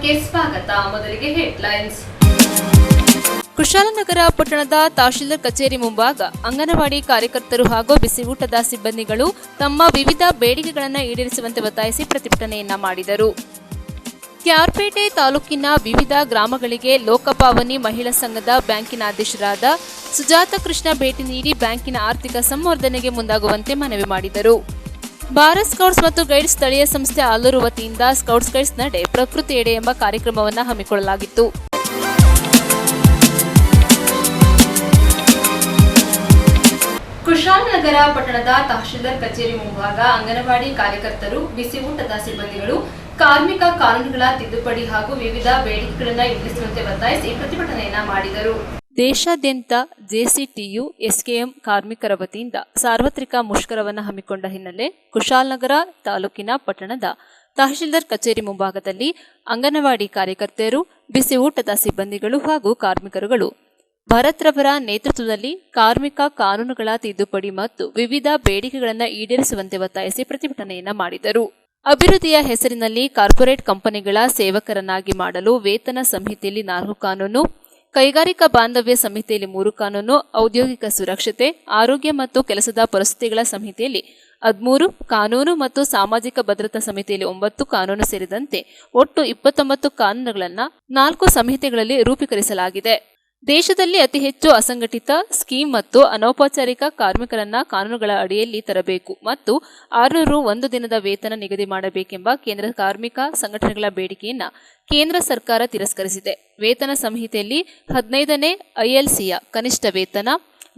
ಕಾರ್ಯಕ್ರಮಕ್ಕೆ ಸ್ವಾಗತ. ಮೊದಲಿಗೆ ಹೆಡ್ಲೈನ್ಸ್. ಕುಶಾಲನಗರ ಪಟ್ಟಣದ ತಹಶೀಲ್ದಾರ್ ಕಚೇರಿ ಮುಂಭಾಗ ಅಂಗನವಾಡಿ ಕಾರ್ಯಕರ್ತರು ಹಾಗೂ ಬಿಸಿ ಊಟದ ಸಿಬ್ಬಂದಿಗಳು ತಮ್ಮ ವಿವಿಧ ಬೇಡಿಕೆಗಳನ್ನು ಈಡೇರಿಸುವಂತೆ ಒತ್ತಾಯಿಸಿ ಪ್ರತಿಭಟನೆಯನ್ನ ಮಾಡಿದರು. ಕ್ಯಾರ್ಪೇಟೆ ತಾಲೂಕಿನ ವಿವಿಧ ಗ್ರಾಮಗಳಿಗೆ ಲೋಕಪಾವನಿ ಮಹಿಳಾ ಸಂಘದ ಬ್ಯಾಂಕಿನ ಅಧ್ಯಕ್ಷರಾದ ಸುಜಾತ ಕೃಷ್ಣ ಭೇಟಿ ನೀಡಿ ಬ್ಯಾಂಕಿನ ಆರ್ಥಿಕ ಸಂವರ್ಧನೆಗೆ ಮುಂದಾಗುವಂತೆ ಮನವಿ ಮಾಡಿದರು. ಭಾರತ್ ಸ್ಕೌಟ್ಸ್ ಮತ್ತು ಗೈಡ್ಸ್ ಸ್ಥಳೀಯ ಸಂಸ್ಥೆ ಆಲೂರು ವತಿಯಿಂದ ಸ್ಕೌಟ್ಸ್ ಗೈಡ್ಸ್ ನಡೆ ಪ್ರಕೃತಿ ಎಡೆ ಎಂಬ ಕಾರ್ಯಕ್ರಮವನ್ನು ಹಮ್ಮಿಕೊಳ್ಳಲಾಗಿತ್ತು. ಕುಶಾಲನಗರ ಪಟ್ಟಣದ ತಹಶೀಲ್ದಾರ್ ಕಚೇರಿ ಮುಂಭಾಗ ಅಂಗನವಾಡಿ ಕಾರ್ಯಕರ್ತರು, ಬಿಸಿ ಊಟದ ಸಿಬ್ಬಂದಿಗಳು ಕಾರ್ಮಿಕ ಕಾನೂನುಗಳ ತಿದ್ದುಪಡಿ ಹಾಗೂ ವಿವಿಧ ಬೇಡಿಕೆಗಳನ್ನು ಈಡೇರಿಸುವಂತೆ ಒತ್ತಾಯಿಸಿ ಪ್ರತಿಭಟನೆಯನ್ನ ಮಾಡಿದರು. ದೇಶಾದ್ಯಂತ ಜೆಸಿಟಿಯು ಎಸ್ಕೆಎಂ ಕಾರ್ಮಿಕರ ವತಿಯಿಂದ ಸಾರ್ವತ್ರಿಕ ಮುಷ್ಕರವನ್ನು ಹಮ್ಮಿಕೊಂಡ ಹಿನ್ನೆಲೆ ಕುಶಾಲನಗರ ತಾಲೂಕಿನ ಪಟ್ಟಣದ ತಹಶೀಲ್ದಾರ್ ಕಚೇರಿ ಮುಂಭಾಗದಲ್ಲಿ ಅಂಗನವಾಡಿ ಕಾರ್ಯಕರ್ತರು, ಬಿಸಿ ಊಟದ ಸಿಬ್ಬಂದಿಗಳು ಹಾಗೂ ಕಾರ್ಮಿಕರುಗಳು ಭರತ್ ರವರ ನೇತೃತ್ವದಲ್ಲಿ ಕಾರ್ಮಿಕ ಕಾನೂನುಗಳ ತಿದ್ದುಪಡಿ ಮತ್ತು ವಿವಿಧ ಬೇಡಿಕೆಗಳನ್ನು ಈಡೇರಿಸುವಂತೆ ಒತ್ತಾಯಿಸಿ ಪ್ರತಿಭಟನೆಯನ್ನ ಮಾಡಿದರು. ಅಭಿವೃದ್ಧಿಯ ಹೆಸರಿನಲ್ಲಿ ಕಾರ್ಪೊರೇಟ್ ಕಂಪನಿಗಳ ಸೇವಕರನ್ನಾಗಿ ಮಾಡಲು ವೇತನ ಸಂಹಿತೆಯಲ್ಲಿ 4 ಕಾನೂನು, ಕೈಗಾರಿಕಾ ಬಾಂಧವ್ಯ ಸಂಹಿತೆಯಲ್ಲಿ 3 ಕಾನೂನು, ಔದ್ಯೋಗಿಕ ಸುರಕ್ಷತೆ, ಆರೋಗ್ಯ ಮತ್ತು ಕೆಲಸದ ಪರಿಸ್ಥಿತಿಗಳ ಸಂಹಿತೆಯಲ್ಲಿ 13 ಕಾನೂನು ಮತ್ತು ಸಾಮಾಜಿಕ ಭದ್ರತಾ ಸಮಿತಿಯಲ್ಲಿ 9 ಕಾನೂನು ಸೇರಿದಂತೆ ಒಟ್ಟು 29 ಕಾನೂನುಗಳನ್ನು 4 ಸಂಹಿತೆಗಳಲ್ಲಿ ರೂಪೀಕರಿಸಲಾಗಿದೆ. ದೇಶದಲ್ಲಿ ಅತಿ ಹೆಚ್ಚು ಅಸಂಘಟಿತ ಸ್ಕೀಮ್ ಮತ್ತು ಅನೌಪಚಾರಿಕ ಕಾರ್ಮಿಕರನ್ನ ಕಾನೂನುಗಳ ಅಡಿಯಲ್ಲಿ ತರಬೇಕು ಮತ್ತು 600 ರು 1 ದಿನದ ವೇತನ ನಿಗದಿ ಮಾಡಬೇಕೆಂಬ ಕೇಂದ್ರ ಕಾರ್ಮಿಕ ಸಂಘಟನೆಗಳ ಬೇಡಿಕೆಯನ್ನ ಕೇಂದ್ರ ಸರ್ಕಾರ ತಿರಸ್ಕರಿಸಿದೆ. ವೇತನ ಸಂಹಿತೆಯಲ್ಲಿ 15ನೇ ಐಎಲ್ಸಿಯ ಕನಿಷ್ಠ ವೇತನ,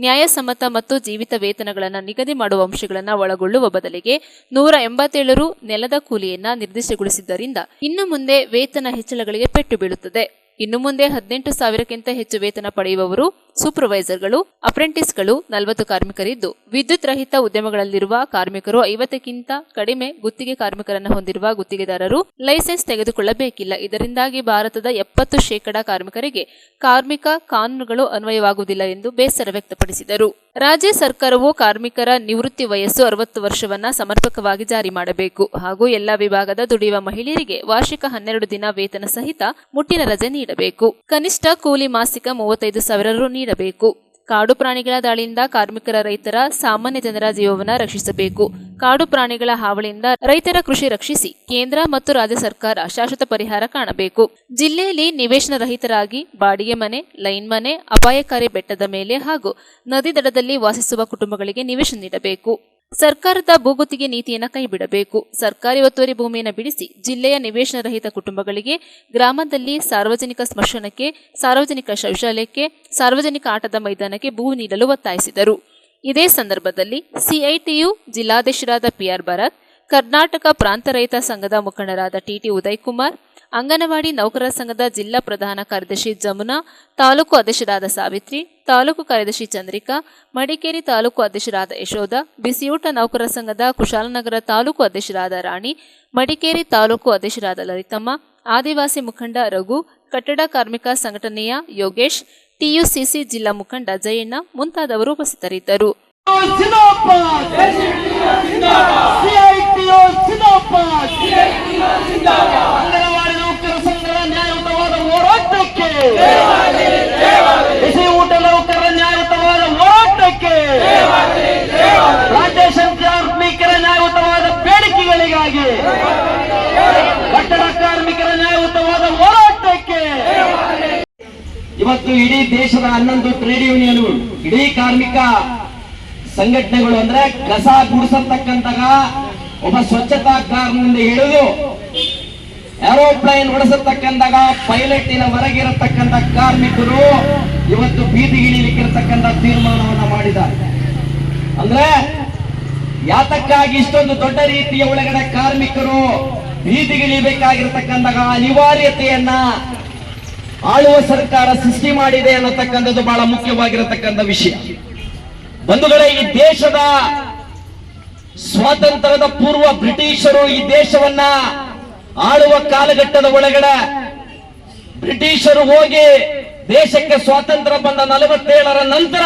ನ್ಯಾಯಸಮ್ಮತ ಮತ್ತು ಜೀವಿತ ವೇತನಗಳನ್ನು ನಿಗದಿ ಮಾಡುವ ಅಂಶಗಳನ್ನು ಒಳಗೊಳ್ಳುವ ಬದಲಿಗೆ 187 ರು ನೆಲದ ಕೂಲಿಯನ್ನ ನಿರ್ದಿಷ್ಟಗೊಳಿಸಿದ್ದರಿಂದ ಇನ್ನು ಮುಂದೆ ವೇತನ ಹೆಚ್ಚಳಗಳಿಗೆ ಪೆಟ್ಟು ಬೀಳುತ್ತದೆ. ಇನ್ನು ಮುಂದೆ 18,000ಕ್ಕಿಂತ ಹೆಚ್ಚು ವೇತನ ಪಡೆಯುವವರು ಸೂಪರ್ವೈಸರ್ಗಳು, ಅಪ್ರೆಂಟಿಸ್ಗಳು 40 ಕಾರ್ಮಿಕರಿದ್ದು, ವಿದ್ಯುತ್ ರಹಿತ ಉದ್ಯಮಗಳಲ್ಲಿರುವ ಕಾರ್ಮಿಕರು 50ಕ್ಕಿಂತ ಕಡಿಮೆ ಗುತ್ತಿಗೆ ಕಾರ್ಮಿಕರನ್ನು ಹೊಂದಿರುವ ಗುತ್ತಿಗೆದಾರರು ಲೈಸೆನ್ಸ್ ತೆಗೆದುಕೊಳ್ಳಬೇಕಿಲ್ಲ. ಇದರಿಂದಾಗಿ ಭಾರತದ 70% ಕಾರ್ಮಿಕರಿಗೆ ಕಾರ್ಮಿಕ ಕಾನೂನುಗಳು ಅನ್ವಯವಾಗುವುದಿಲ್ಲ ಎಂದು ಬೇಸರ ವ್ಯಕ್ತಪಡಿಸಿದರು. ರಾಜ್ಯ ಸರ್ಕಾರವು ಕಾರ್ಮಿಕರ ನಿವೃತ್ತಿ ವಯಸ್ಸು 60 ವರ್ಷವನ್ನ ಸಮರ್ಪಕವಾಗಿ ಜಾರಿ ಮಾಡಬೇಕು ಹಾಗೂ ಎಲ್ಲಾ ವಿಭಾಗದ ದುಡಿಯುವ ಮಹಿಳೆಯರಿಗೆ ವಾರ್ಷಿಕ 12 ದಿನ ವೇತನ ಸಹಿತ ಮುಟ್ಟಿನ ರಜೆ ನೀಡಬೇಕು. ಕನಿಷ್ಠ ಕೂಲಿ ಮಾಸಿಕ 35,000 ರು ನೀಡಬೇಕು. ಕಾಡು ಪ್ರಾಣಿಗಳ ದಾಳಿಯಿಂದ ಕಾರ್ಮಿಕರ, ರೈತರ, ಸಾಮಾನ್ಯ ಜನರ ಜೀವವನ್ನು ರಕ್ಷಿಸಬೇಕು. ಕಾಡು ಪ್ರಾಣಿಗಳ ಹಾವಳಿಯಿಂದ ರೈತರ ಕೃಷಿ ರಕ್ಷಿಸಿ ಕೇಂದ್ರ ಮತ್ತು ರಾಜ್ಯ ಸರ್ಕಾರ ಶಾಶ್ವತ ಪರಿಹಾರ ಕಾಣಬೇಕು. ಜಿಲ್ಲೆಯಲ್ಲಿ ನಿವೇಶನ ರಹಿತರಾಗಿ ಬಾಡಿಗೆ ಮನೆ, ಲೈನ್ ಮನೆ, ಅಪಾಯಕಾರಿ ಬೆಟ್ಟದ ಮೇಲೆ ಹಾಗೂ ನದಿ ದಡದಲ್ಲಿ ವಾಸಿಸುವ ಕುಟುಂಬಗಳಿಗೆ ನಿವೇಶನ ನೀಡಬೇಕು. ಸರ್ಕಾರದ ಭೂಗುತ್ತಿಗೆ ನೀತಿಯನ್ನು ಕೈಬಿಡಬೇಕು. ಸರ್ಕಾರಿ ಒತ್ತುವರಿ ಭೂಮಿಯನ್ನು ಬಿಡಿಸಿ ಜಿಲ್ಲೆಯ ನಿವೇಶನ ರಹಿತ ಕುಟುಂಬಗಳಿಗೆ ಗ್ರಾಮದಲ್ಲಿ ಸಾರ್ವಜನಿಕ ಸ್ಮಶಾನಕ್ಕೆ, ಸಾರ್ವಜನಿಕ ಶೌಚಾಲಯಕ್ಕೆ, ಸಾರ್ವಜನಿಕ ಆಟದ ಮೈದಾನಕ್ಕೆ ಭೂ ನೀಡಲು ಒತ್ತಾಯಿಸಿದರು. ಇದೇ ಸಂದರ್ಭದಲ್ಲಿ ಸಿಐಟಿಯು ಜಿಲ್ಲಾಧ್ಯಕ್ಷರಾದ PR ಭರತ್, ಕರ್ನಾಟಕ ಪ್ರಾಂತ ರೈತ ಸಂಘದ ಮುಖಂಡರಾದ TT ಉದಯ್ ಕುಮಾರ್, ಅಂಗನವಾಡಿ ನೌಕರರ ಸಂಘದ ಜಿಲ್ಲಾ ಪ್ರಧಾನ ಕಾರ್ಯದರ್ಶಿ ಜಮುನಾ, ತಾಲೂಕು ಅಧ್ಯಕ್ಷರಾದ ಸಾವಿತ್ರಿ, ತಾಲೂಕು ಕಾರ್ಯದರ್ಶಿ ಚಂದ್ರಿಕಾ, ಮಡಿಕೇರಿ ತಾಲೂಕು ಅಧ್ಯಕ್ಷರಾದ ಯಶೋಧ, ಬಿಸಿಯೂಟ ನೌಕರರ ಸಂಘದ ಕುಶಾಲನಗರ ತಾಲೂಕು ಅಧ್ಯಕ್ಷರಾದ ರಾಣಿ, ಮಡಿಕೇರಿ ತಾಲೂಕು ಅಧ್ಯಕ್ಷರಾದ ಲಲಿತಮ್ಮ, ಆದಿವಾಸಿ ಮುಖಂಡ ರಘು, ಕಟ್ಟಡ ಕಾರ್ಮಿಕ ಸಂಘಟನೆಯ ಯೋಗೇಶ್, TUCC ಜಿಲ್ಲಾ ಮುಖಂಡ ಜಯಣ್ಣ ಮುಂತಾದವರು ಉಪಸ್ಥಿತರಿದ್ದರು. ಬಿಸಿ ಊಟ ನೌಕರರ ನ್ಯಾಯಯುತವಾದ ಹೋರಾಟಕ್ಕೆ, ರಾಜ್ಯ ಕಾರ್ಮಿಕರ ನ್ಯಾಯಯುತವಾದ ಬೇಡಿಕೆಗಳಿಗಾಗಿ, ಕಟ್ಟಡ ಕಾರ್ಮಿಕರ ನ್ಯಾಯಯುತವಾದ ಹೋರಾಟಕ್ಕೆ ಇವತ್ತು ಇಡೀ ದೇಶದ 11 ಟ್ರೇಡ್ ಯೂನಿಯನ್ಗಳು, ಇಡೀ ಕಾರ್ಮಿಕ ಸಂಘಟನೆಗಳು ಅಂದ್ರೆ ಕಸ ಗುಡಿಸತಕ್ಕಂತಹ ಒಬ್ಬ ಸ್ವಚ್ಛತಾಕಾರನಿಂದ ಹಿಡಿದು ಏರೋಪ್ಲೇನ್ ಓಡಿಸತಕ್ಕಂತಹ ಪೈಲಟಿನ ಹೊರಗಿರತಕ್ಕಂಥ ಕಾರ್ಮಿಕರು ಇವತ್ತು ಬೀದಿಗಿಳಿಲಿಕ್ಕಿರತಕ್ಕಂಥ ತೀರ್ಮಾನವನ್ನ ಮಾಡಿದ್ದಾರೆ. ಅಂದ್ರೆ ಯಾತಕ್ಕಾಗಿ ಇಷ್ಟೊಂದು ದೊಡ್ಡ ರೀತಿಯ ಒಳಗಡೆ ಕಾರ್ಮಿಕರು ಬೀದಿಗಿಳಿಬೇಕಾಗಿರತಕ್ಕಂತಹ ಅನಿವಾರ್ಯತೆಯನ್ನ ಆಳುವ ಸರ್ಕಾರ ಸೃಷ್ಟಿ ಮಾಡಿದೆ ಅನ್ನತಕ್ಕಂಥದ್ದು ಬಹಳ ಮುಖ್ಯವಾಗಿರತಕ್ಕಂಥ ವಿಷಯ. ಬಂಧುಗಳೇ, ಈ ದೇಶದ ಸ್ವಾತಂತ್ರ್ಯದ ಪೂರ್ವ ಬ್ರಿಟಿಷರು ಈ ದೇಶವನ್ನ ಆಳುವ ಕಾಲಘಟ್ಟದ ಒಳಗಡೆ ಬ್ರಿಟಿಷರು ಹೋಗಿ ದೇಶಕ್ಕೆ ಸ್ವಾತಂತ್ರ್ಯ ಬಂದ 47ರ ನಂತರ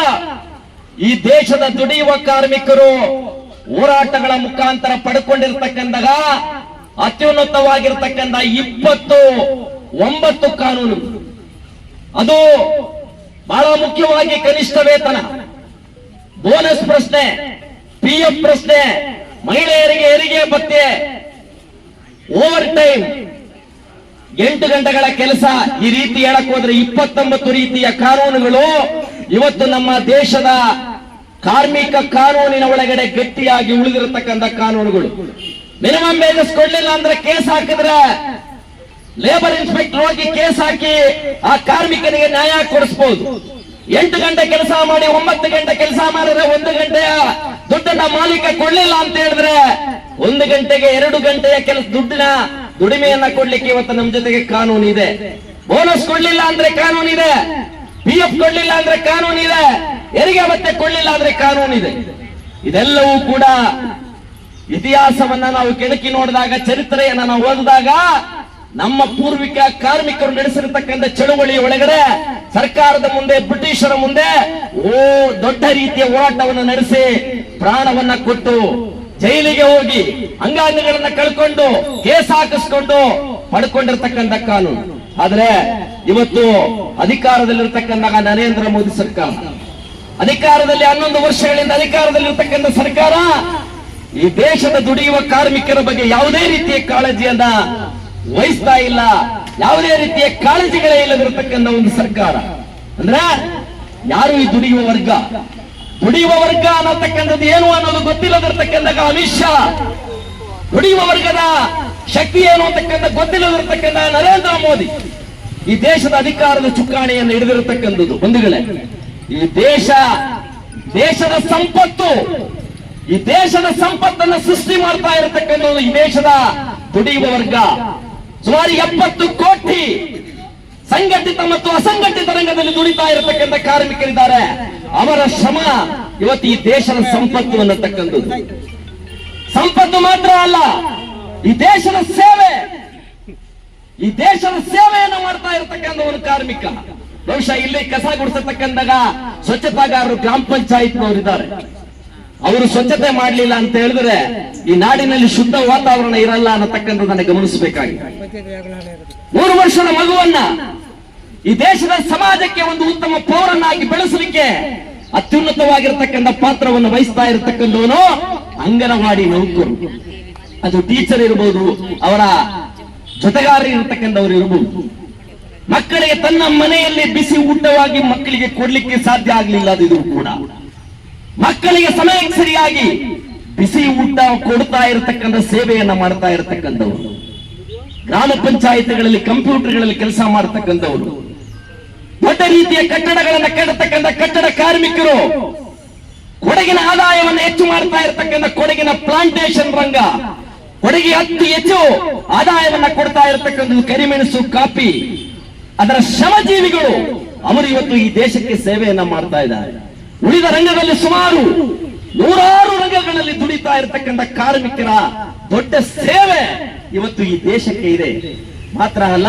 ಈ ದೇಶದ ದುಡಿಯುವ ಕಾರ್ಮಿಕರು ಹೋರಾಟಗಳ ಮುಖಾಂತರ ಪಡ್ಕೊಂಡಿರ್ತಕ್ಕಂತಹ ಅತ್ಯುನ್ನತವಾಗಿರ್ತಕ್ಕಂಥ 20 9 ಕಾನೂನು. ಅದು ಬಹಳ ಮುಖ್ಯವಾಗಿ ಕನಿಷ್ಠ ವೇತನ, ಬೋನಸ್ ಪ್ರಶ್ನೆ, PF ಪ್ರಶ್ನೆ, ಮಹಿಳೆಯರಿಗೆ ಹೆರಿಗೆ ಭತ್ಯೆ, ಓವರ್ ಟೈಮ್, 8 ಗಂಟೆಗಳ ಕೆಲಸ. ಈ ರೀತಿ ಹೇಳಕ್ ಹೋದ್ರೆ 29 ರೀತಿಯ ಕಾನೂನುಗಳು ಇವತ್ತು ನಮ್ಮ ದೇಶದ ಕಾರ್ಮಿಕ ಕಾನೂನಿನ ಒಳಗಡೆ ಗಟ್ಟಿಯಾಗಿ ಉಳಿದಿರತಕ್ಕಂಥ ಕಾನೂನುಗಳು. ಮಿನಿಮಮ್ ವೇಜಸ್ ಕೊಡ್ಲಿಲ್ಲ ಅಂದ್ರೆ ಕೇಸ್ ಹಾಕಿದ್ರೆ ಲೇಬರ್ ಇನ್ಸ್ಪೆಕ್ಟರ್ ಹೋಗಿ ಕೇಸ್ ಹಾಕಿ ಆ ಕಾರ್ಮಿಕನಿಗೆ ನ್ಯಾಯ ಕೊಡಿಸಬಹುದು. 8 ಗಂಟೆ ಕೆಲಸ ಮಾಡಿ 9 ಗಂಟೆ ಕೆಲಸ ಮಾಡಿದ್ರೆ 1 ಗಂಟೆಯ ದುಡ್ಡನ್ನ ಮಾಲೀಕ ಕೊಡ್ಲಿಲ್ಲ ಅಂತ ಹೇಳಿದ್ರೆ 1 ಗಂಟೆಗೆ 2 ಗಂಟೆಯ ದುಡ್ಡಿನ ದುಡಿಮೆಯನ್ನ ಕೊಡ್ಲಿಕ್ಕೆ ಇವತ್ತು ನಮ್ಮ ಜೊತೆಗೆ ಕಾನೂನು ಇದೆ. ಬೋನಸ್ ಕೊಡ್ಲಿಲ್ಲ ಅಂದ್ರೆ ಕಾನೂನು ಇದೆ, PF ಕೊಡ್ಲಿಲ್ಲ ಅಂದ್ರೆ ಕಾನೂನು ಇದೆ, ಹೆರಿಗೆ ಭತ್ಯೆ ಕೊಡ್ಲಿಲ್ಲ ಅಂದ್ರೆ ಕಾನೂನು ಇದೆ. ಇದೆಲ್ಲವೂ ಕೂಡ ಇತಿಹಾಸವನ್ನ ನಾವು ಕೆಣಕಿ ನೋಡಿದಾಗ, ಚರಿತ್ರೆಯನ್ನ ನಾವು ಓದಿದಾಗ ನಮ್ಮ ಪೂರ್ವಿಕ ಕಾರ್ಮಿಕರು ನಡೆಸಿರತಕ್ಕಂಥ ಚಳುವಳಿಯ ಒಳಗಡೆ ಸರ್ಕಾರದ ಮುಂದೆ, ಬ್ರಿಟಿಷರ ಮುಂದೆ ದೊಡ್ಡ ರೀತಿಯ ಹೋರಾಟವನ್ನು ನಡೆಸಿ ಪ್ರಾಣವನ್ನ ಕೊಟ್ಟು ಜೈಲಿಗೆ ಹೋಗಿ ಅಂಗಾಂಗಗಳನ್ನ ಕಳ್ಕೊಂಡು ಕೇಸ್ ಹಾಕಿಸ್ಕೊಂಡು ಪಡ್ಕೊಂಡಿರ್ತಕ್ಕಂಥ ಕಾನೂನು. ಆದ್ರೆ ಇವತ್ತು ಅಧಿಕಾರದಲ್ಲಿರ್ತಕ್ಕಂಥ ನರೇಂದ್ರ ಮೋದಿ ಸರ್ಕಾರ, ಅಧಿಕಾರದಲ್ಲಿ 11 ವರ್ಷಗಳಿಂದ ಅಧಿಕಾರದಲ್ಲಿರ್ತಕ್ಕಂಥ ಸರ್ಕಾರ ಈ ದೇಶದ ದುಡಿಯುವ ಕಾರ್ಮಿಕರ ಬಗ್ಗೆ ಯಾವುದೇ ರೀತಿಯ ಕಾಳಜಿಯನ್ನ ವಹಿಸ್ತಾ ಇಲ್ಲ, ಯಾವುದೇ ರೀತಿಯ ಕಾಳಜಿಗಳೇ ಇಲ್ಲದಿರತಕ್ಕಂಥ ಒಂದು ಸರ್ಕಾರ. ಅಂದ್ರೆ ಯಾರು ಈ ದುಡಿಯುವ ವರ್ಗ ಅನ್ನತಕ್ಕಂಥದ್ದು ಏನು ಅನ್ನೋದು ಗೊತ್ತಿಲ್ಲದಿರ್ತಕ್ಕಂಥ ಅಮಿತ್ ಶಾ, ದುಡಿಯುವ ವರ್ಗದ ಶಕ್ತಿ ಏನು ಅಂತಕ್ಕಂಥ ಗೊತ್ತಿಲ್ಲದಿರ್ತಕ್ಕಂಥ ನರೇಂದ್ರ ಮೋದಿ ಈ ದೇಶದ ಅಧಿಕಾರದ ಚುಕ್ಕಾಣಿಯನ್ನು ಹಿಡಿದಿರತಕ್ಕಂಥದ್ದು. ಬಂಧುಗಳೇ, ಈ ದೇಶದ ಸಂಪತ್ತು, ಈ ದೇಶದ ಸಂಪತ್ತನ್ನು ಸೃಷ್ಟಿ ಮಾಡ್ತಾ ಇರತಕ್ಕಂಥದ್ದು ಈ ದೇಶದ ದುಡಿಯುವ ವರ್ಗ. ಸುಮಾರು 70 ಕೋಟಿ ಸಂಘಟಿತ ಮತ್ತು ಅಸಂಘಟಿತ ರಂಗದಲ್ಲಿ ದುಡಿತಾ ಇರತಕ್ಕಂಥ ಕಾರ್ಮಿಕರಿದ್ದಾರೆ. ಅವರ ಶ್ರಮ ಇವತ್ತು ಈ ದೇಶದ ಸಂಪತ್ತು ಅನ್ನತಕ್ಕಂಥದ್ದು. ಸಂಪತ್ತು ಮಾತ್ರ ಅಲ್ಲ, ಈ ದೇಶದ ಸೇವೆ, ಈ ದೇಶದ ಸೇವೆಯನ್ನು ಮಾಡ್ತಾ ಇರತಕ್ಕಂಥ ಒಂದು ಕಾರ್ಮಿಕ. ಬಹುಶಃ ಇಲ್ಲಿ ಕಸ ಗುಡಿಸತಕ್ಕಂದಾಗ ಸ್ವಚ್ಛತಾಗಾರರು ಗ್ರಾಮ ಪಂಚಾಯತ್ನವರಿದ್ದಾರೆ. ಅವರು ಸ್ವಚ್ಛತೆ ಮಾಡಲಿಲ್ಲ ಅಂತ ಹೇಳಿದ್ರೆ ಈ ನಾಡಿನಲ್ಲಿ ಶುದ್ಧ ವಾತಾವರಣ ಇರಲ್ಲ ಅನ್ನತಕ್ಕಂಥದ್ದನ್ನ ಗಮನಿಸಬೇಕಾಗಿದೆ. 3 ವರ್ಷದ ಮಗುವನ್ನ ಈ ದೇಶದ ಸಮಾಜಕ್ಕೆ ಒಂದು ಉತ್ತಮ ಪೌರನಾಗಿ ಬೆಳೆಸಲಿಕ್ಕೆ ಅತ್ಯುನ್ನತವಾಗಿರತಕ್ಕಂಥ ಪಾತ್ರವನ್ನು ವಹಿಸ್ತಾ ಇರತಕ್ಕಂಥವನು ಅಂಗನವಾಡಿ ನೌಕರು. ಅದು ಟೀಚರ್ ಇರಬಹುದು, ಅವರ ಜೊತೆಗಾರ ಇರತಕ್ಕಂಥವ್ರು ಇರಬಹುದು. ಮಕ್ಕಳಿಗೆ ತನ್ನ ಮನೆಯಲ್ಲಿ ಬಿಸಿ ಊಟವಾಗಿ ಮಕ್ಕಳಿಗೆ ಕೊಡ್ಲಿಕ್ಕೆ ಸಾಧ್ಯ ಆಗಲಿಲ್ಲ, ಅದು ಕೂಡ ಮಕ್ಕಳಿಗೆ ಸಮಯಕ್ಕೆ ಸರಿಯಾಗಿ ಬಿಸಿ ಊಟ ಕೊಡ್ತಾ ಇರತಕ್ಕಂಥ ಸೇವೆಯನ್ನ ಮಾಡ್ತಾ ಇರತಕ್ಕಂಥವ್ರು, ಗ್ರಾಮ ಪಂಚಾಯತ್ಗಳಲ್ಲಿ ಕಂಪ್ಯೂಟರ್ಗಳಲ್ಲಿ ಕೆಲಸ ಮಾಡತಕ್ಕಂಥವ್ರು, ದೊಡ್ಡ ರೀತಿಯ ಕಟ್ಟಡಗಳನ್ನ ಕಟ್ಟತಕ್ಕಂಥ ಕಟ್ಟಡ ಕಾರ್ಮಿಕರು, ಕೊಡಗಿನ ಆದಾಯವನ್ನು ಹೆಚ್ಚು ಮಾಡ್ತಾ ಇರತಕ್ಕಂಥ ಕೊಡಗಿನ ಪ್ಲಾಂಟೇಶನ್ ರಂಗ, ಕೊಡಗಿಗೆ ಹೆಚ್ಚು ಆದಾಯವನ್ನ ಕೊಡ್ತಾ ಇರತಕ್ಕಂಥ ಕರಿಮೆಣಸು, ಕಾಫಿ, ಅದರ ಶ್ರಮಜೀವಿಗಳು ಅವರು ಇವತ್ತು ಈ ದೇಶಕ್ಕೆ ಸೇವೆಯನ್ನ ಮಾಡ್ತಾ ಇದ್ದಾರೆ. ಉಳಿದ ರಂಗದಲ್ಲಿ ಸುಮಾರು 100 ರಂಗಗಳಲ್ಲಿ ದುಡಿತಾ ಇರತಕ್ಕಂಥ ಕಾರ್ಮಿಕರ ದೊಡ್ಡ ಸೇವೆ ಇವತ್ತು ಈ ದೇಶಕ್ಕೆ ಇದೆ. ಮಾತ್ರ ಅಲ್ಲ,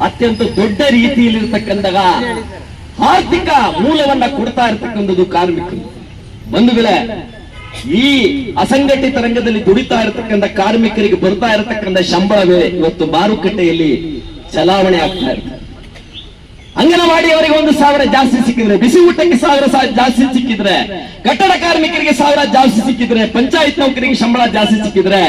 ಅತ್ಯಂತ ದೊಡ್ಡ ರೀತಿಯಲ್ಲಿರ್ತಕ್ಕಂಥ ಆರ್ಥಿಕ ಮೂಲವನ್ನ ಕೊಡ್ತಾ ಇರತಕ್ಕಂಥದ್ದು ಕಾರ್ಮಿಕರು. ಬಂಧುಗಳೇ, ಈ ಅಸಂಘಟಿತ ರಂಗದಲ್ಲಿ ದುಡಿತಾ ಇರತಕ್ಕಂಥ ಕಾರ್ಮಿಕರಿಗೆ ಬರ್ತಾ ಇರತಕ್ಕಂಥ ಶಂಬಳವೇ ಇವತ್ತು ಮಾರುಕಟ್ಟೆಯಲ್ಲಿ ಚಲಾವಣೆ ಆಗ್ತಾ ಇರ್ತದೆ. ಅಂಗನವಾಡಿಯವರಿಗೆ 1,000 ಜಾಸ್ತಿ ಸಿಕ್ಕಿದ್ರೆ, ಬಿಸಿ ಊಟಕ್ಕೆ 1,000 ಜಾಸ್ತಿ ಸಿಕ್ಕಿದ್ರೆ, ಕಟ್ಟಡ ಕಾರ್ಮಿಕರಿಗೆ 1,000 ಜಾಸ್ತಿ ಸಿಕ್ಕಿದ್ರೆ, ಪಂಚಾಯತ್ ನೌಕರಿಗೆ ಸಂಬಳ ಜಾಸ್ತಿ ಸಿಕ್ಕಿದ್ರೆ,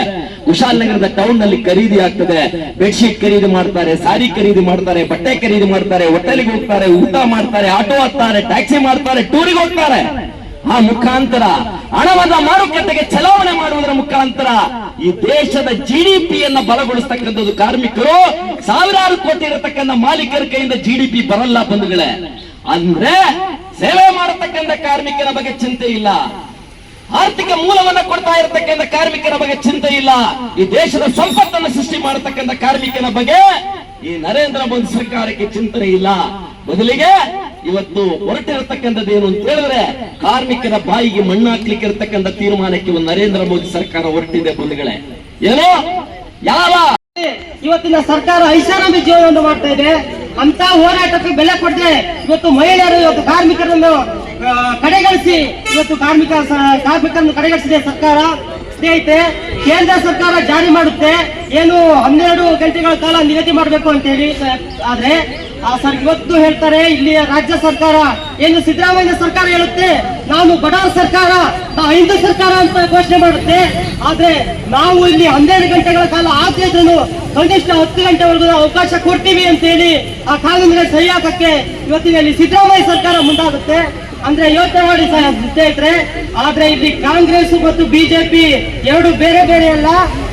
ಕುಶಾಲನಗರದ ಟೌನ್ ನಲ್ಲಿ ಖರೀದಿ ಆಗ್ತದೆ. ಬೆಡ್ಶೀಟ್ ಖರೀದಿ ಮಾಡ್ತಾರೆ, ಸಾರಿ ಖರೀದಿ ಮಾಡ್ತಾರೆ, ಬಟ್ಟೆ ಖರೀದಿ ಮಾಡ್ತಾರೆ, ಹೋಟೆಲ್ಗೆ ಹೋಗ್ತಾರೆ, ಊಟ ಮಾಡ್ತಾರೆ, ಆಟೋ ಹತ್ತಾರೆ, ಟ್ಯಾಕ್ಸಿ ಮಾಡ್ತಾರೆ, ಟೂರಿಗೆ ಹೋಗ್ತಾರೆ. ಆ ಮುಖಾಂತರ ಹಣವನ್ನ ಮಾರುಕಟ್ಟೆಗೆ ಚಲಾವಣೆ ಮಾಡುವುದರ ಮುಖಾಂತರ ಈ ದೇಶದ GDPಯನ್ನ ಬಲಗೊಳಿಸತಕ್ಕಂಥದ್ದು ಕಾರ್ಮಿಕರು. ಸಾವಿರಾರು ಕೋಟಿ ಇರತಕ್ಕಂಥ ಮಾಲೀಕರ ಕೈಯಿಂದ GDP ಬರಲ್ಲ ಬಂಧುಗಳೇ. ಅಂದ್ರೆ ಸೇವೆ ಮಾಡತಕ್ಕಂಥ ಕಾರ್ಮಿಕರ ಬಗ್ಗೆ ಚಿಂತೆ ಇಲ್ಲ, ಆರ್ಥಿಕ ಮೂಲವನ್ನ ಕೊಡ್ತಾ ಇರತಕ್ಕಂಥ ಕಾರ್ಮಿಕರ ಬಗ್ಗೆ ಚಿಂತೆ ಇಲ್ಲ, ಈ ದೇಶದ ಸಂಪತ್ತನ್ನು ಸೃಷ್ಟಿ ಮಾಡತಕ್ಕಂಥ ಕಾರ್ಮಿಕನ ಬಗ್ಗೆ ಈ ನರೇಂದ್ರ ಮೋದಿ ಸರ್ಕಾರಕ್ಕೆ ಚಿಂತನೆ ಇಲ್ಲ. ಬದಲಿಗೆ ಇವತ್ತು ಹೊರಟಿರತಕ್ಕಂಥದ್ದು ಏನು ಅಂತ ಹೇಳಿದ್ರೆ ಕಾರ್ಮಿಕರ ಬಾಯಿಗೆ ಮಣ್ಣು ಹಾಕ್ಲಿಕ್ಕೆ ಇರತಕ್ಕಂಥ ತೀರ್ಮಾನಕ್ಕೆ ಒಂದು ನರೇಂದ್ರ ಮೋದಿ ಸರ್ಕಾರ ಹೊರಟಿದೆ ಬಂಧುಗಳೇ. ಏನೋ ಯಾವ ಇವತ್ತಿನ ಸರ್ಕಾರ ಐಷಾರಾಮಿ ಜೀವನವನ್ನು ಮಾಡ್ತಾ ಇದೆ. ಅಂತ ಹೋರಾಟಕ್ಕೆ ಬೆಲೆ ಕೊಟ್ಟರೆ ಇವತ್ತು ಮಹಿಳೆಯರು ಇವತ್ತು ಕಾರ್ಮಿಕರನ್ನು ಕಡೆಗಣಿಸಿ ಇವತ್ತು ಕಾರ್ಮಿಕರನ್ನು ಕಡೆಗಣಿಸಿದೆ ಸರ್ಕಾರ. ಸ್ನೇಹಿತರೆ, ಕೇಂದ್ರ ಸರ್ಕಾರ ಜಾರಿ ಮಾಡುತ್ತೆ ಏನು 12 ಗಂಟೆಗಳ ಕಾಲ ನಿಗದಿ ಮಾಡಬೇಕು ಅಂತ ಹೇಳಿ. ಆದ್ರೆ ಸರ್ ಇವತ್ತು ಹೇಳ್ತಾರೆ ಇಲ್ಲಿ ರಾಜ್ಯ ಸರ್ಕಾರ ಏನು ಸಿದ್ದರಾಮಯ್ಯ ಸರ್ಕಾರ ಹೇಳುತ್ತೆ ನಾನು ಬಡವರ ಸರ್ಕಾರ, ಹಿಂದೂ ಸರ್ಕಾರ ಅಂತ ಘೋಷಣೆ ಮಾಡುತ್ತೆ. ಆದ್ರೆ ನಾವು ಇಲ್ಲಿ 12 ಗಂಟೆಗಳ ಕಾಲ ಆದ್ರೂ ಕನಿಷ್ಠ 10 ಗಂಟೆವರೆಗೂ ಅವಕಾಶ ಕೊಡ್ತೀವಿ ಅಂತ ಹೇಳಿ ಆ ಕಾನೂನಿಗೆ ಸಹಿ ಹಾಕಕ್ಕೆ ಇವತ್ತಿನಲ್ಲಿ ಸಿದ್ದರಾಮಯ್ಯ ಸರ್ಕಾರ ಮುಂದಾಗುತ್ತೆ. ಅಂದ್ರೆ ಯೋಚನೆ ಮಾಡಿ ಸ್ನೇಹಿತರೆ. ಆದ್ರೆ ಇಲ್ಲಿ ಕಾಂಗ್ರೆಸ್ ಮತ್ತು ಬಿಜೆಪಿ ಎರಡು ಬೇರೆ ಬೇರೆ ಅಲ್ಲ,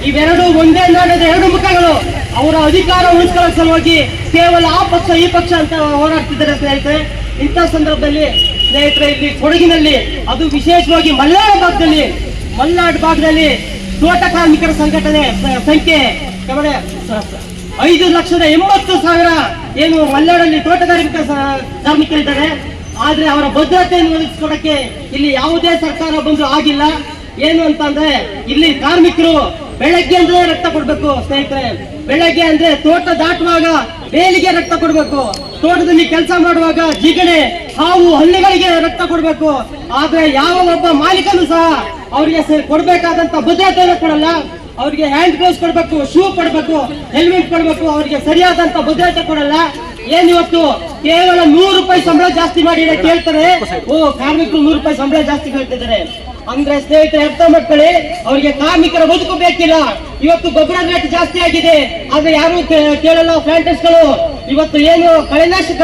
ಇವೆರಡು ಒಂದೇ ನಾಣ್ಯದ ಎರಡು ಮುಖಗಳು. ಅವರ ಅಧಿಕಾರ ಉಳಿಸ್ಕೊಳ್ಳೋ ಸಲುವಾಗಿ ಕೇವಲ ಆ ಪಕ್ಷ ಈ ಪಕ್ಷ ಅಂತ ಹೋರಾಡ್ತಿದ್ದಾರೆ ಸ್ನೇಹಿತರೆ. ಇಂಥ ಸಂದರ್ಭದಲ್ಲಿ ಸ್ನೇಹಿತರೆ ಇಲ್ಲಿ ಕೊಡಗಿನಲ್ಲಿ ಅದು ವಿಶೇಷವಾಗಿ ಮಲ್ನಾಡು ಭಾಗದಲ್ಲಿ ತೋಟ ಕಾರ್ಮಿಕರ ಸಂಘಟನೆ ಸಂಖ್ಯೆ 5,80,000 ಏನು ಮಲ್ನಾಡಲ್ಲಿ ತೋಟಗಾರಿಕೆ ಕಾರ್ಮಿಕರಿದ್ದಾರೆ. ಆದ್ರೆ ಅವರ ಭದ್ರತೆಯನ್ನು ಒದಗಿಸಿಕೊಡಕ್ಕೆ ಇಲ್ಲಿ ಯಾವುದೇ ಸರ್ಕಾರ ಬಂದು ಆಗಿಲ್ಲ. ಏನು ಅಂತಂದ್ರೆ ಇಲ್ಲಿ ಕಾರ್ಮಿಕರು ಬೆಳಗ್ಗೆ ಅಂದ್ರೆ ರಕ್ತ ಕೊಡ್ಬೇಕು ಸ್ನೇಹಿತರೆ. ಬೆಳಗ್ಗೆ ಅಂದ್ರೆ ತೋಟ ದಾಟುವಾಗ ಬೇಲಿಗೆ ರಕ್ತ ಕೊಡ್ಬೇಕು, ತೋಟದಲ್ಲಿ ಕೆಲಸ ಮಾಡುವಾಗ ಜಿಗಣೆ ಹಾವು ಹಳ್ಳಿಗಳಿಗೆ ರಕ್ತ ಕೊಡ್ಬೇಕು. ಆದ್ರೆ ಯಾವ ಒಬ್ಬ ಮಾಲೀಕನು ಸಹ ಅವರಿಗೆ ಕೊಡ್ಬೇಕಾದಂತ ಭದ್ರತೆಯನ್ನು ಕೊಡಲ್ಲ. ಅವ್ರಿಗೆ ಹ್ಯಾಂಡ್ ಗ್ಲೌಸ್ ಕೊಡ್ಬೇಕು, ಶೂ ಕೊಡ್ಬೇಕು, ಹೆಲ್ಮೆಟ್ ಕೊಡ್ಬೇಕು, ಅವ್ರಿಗೆ ಸರಿಯಾದಂತ ಭದ್ರತೆ ಕೊಡಲ್ಲ. ಏನಿವತ್ತು ಕೇವಲ 100 ರೂಪಾಯಿ ಸಂಬಳ ಜಾಸ್ತಿ ಮಾಡಿ ಕೇಳ್ತಾರೆ. ಕಾರ್ಮಿಕರು 100 ರೂಪಾಯಿ ಸಂಬಳ ಜಾಸ್ತಿ ಕೇಳ್ತಿದ್ದಾರೆ ಅಂದ್ರೆ ಸ್ನೇಹಿತರೆ ಅರ್ಥ ಮಾಡ್ಕೊಳ್ಳಿ, ಅವ್ರಿಗೆ ಕಾರ್ಮಿಕರ ಬದುಕು ಬೇಕಿಲ್ಲ. ಇವತ್ತು ಗೊಬ್ಬರ ರೇಟ್ ಜಾಸ್ತಿ ಆಗಿದೆ, ಆದ್ರೆ ಯಾರು ಕೇಳಲ್ಲ. ಪ್ಲಾಂಟರ್ಸ್ಗಳು ಇವತ್ತು ಏನು ಕಳೆನಾಶಕ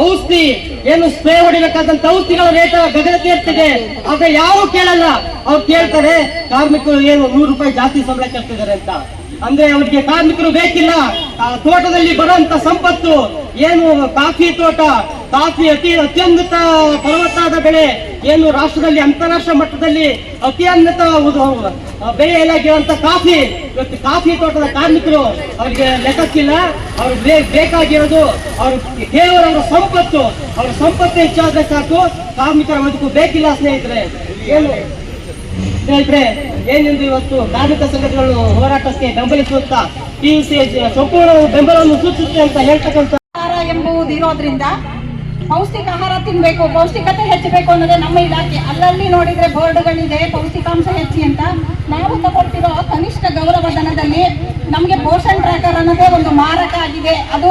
ಔಷಧಿ ಏನು ಸ್ಪ್ರೇ ಹೊಡಿಬೇಕಾದಂತ ಔಷಧಿಗಳ ರೇಟ್ ಗಗನಕ್ಕೆ ಏರ್ತಿದೆ, ಆದ್ರೆ ಯಾರು ಕೇಳಲ್ಲ. ಅವ್ರು ಕೇಳ್ತಾರೆ ಕಾರ್ಮಿಕರು ಏನು 100 ರೂಪಾಯಿ ಜಾಸ್ತಿ ಸಂಬಳ ಕೇಳ್ತಿದ್ದಾರೆ ಅಂತ. ಅಂದ್ರೆ ಅವ್ರಿಗೆ ಕಾರ್ಮಿಕರು ಬೇಕಿಲ್ಲ. ತೋಟದಲ್ಲಿ ಬರುವಂತ ಸಂಪತ್ತು ಏನು ಕಾಫಿ ತೋಟ, ಕಾಫಿ ಅತ್ಯುನ್ನತ ಫಲವತ್ತಾದ ಬೆಳೆ, ಏನು ರಾಷ್ಟ್ರದಲ್ಲಿ ಅಂತಾರಾಷ್ಟ್ರೀಯ ಮಟ್ಟದಲ್ಲಿ ಅತ್ಯುನ್ನತ ಬೆಳೆಯಲಾಗಿರುವಂತ ಕಾಫಿ. ಇವತ್ತು ಕಾಫಿ ತೋಟದ ಕಾರ್ಮಿಕರು ಅವ್ರಿಗೆ ಲೆಕ್ಕಕ್ಕಿಲ್ಲ. ಅವ್ರಿಗೆ ಬೇಕಾಗಿರೋದು ಅವ್ರು ಕೇವಲ ಅವರ ಸಂಪತ್ತು ಹೆಚ್ಚಾದ್ರೆ ಸಾಕು, ಕಾರ್ಮಿಕರ ಬದುಕು ಬೇಕಿಲ್ಲ ಸ್ನೇಹಿತರೆ. ಏನೆಂದು ಇವತ್ತು ಕಾರ್ಮಿಕ ಸಂಘಟನೆಗಳು ಹೋರಾಟಕ್ಕೆ ಬೆಂಬಲಿಸುತ್ತಾ ಟಿಯುಸಿ ಸಂಪೂರ್ಣ ಬೆಂಬಲವನ್ನು ಸೂಚಿಸುತ್ತೆ ಅಂತ ಹೇಳ್ತಕ್ಕಂಥ ಎಂಬುದಿರೋದ್ರಿಂದ ಪೌಷ್ಟಿಕ ಆಹಾರ ತಿನ್ಬೇಕು, ಪೌಷ್ಟಿಕತೆ ಹೆಚ್ಚಬೇಕು ಅನ್ನೋದೇ ನಮ್ಮ ಇಲಾಖೆ. ಅಲ್ಲಲ್ಲಿ ನೋಡಿದ್ರೆ ಬೋರ್ಡ್ಗಳಿದೆ ಪೌಷ್ಟಿಕಾಂಶ ಹೆಚ್ಚಿ ಅಂತ. ನಾವು ತಗೊಳ್ತಿರೋ ಕನಿಷ್ಠ ಗೌರವಧನದಲ್ಲಿ ನಮಗೆ ಪೋಷಣ್ ಟ್ರ್ಯಾಕರ್ ಅನ್ನೋದೇ ಒಂದು ಮಾರಕ ಆಗಿದೆ. ಅದು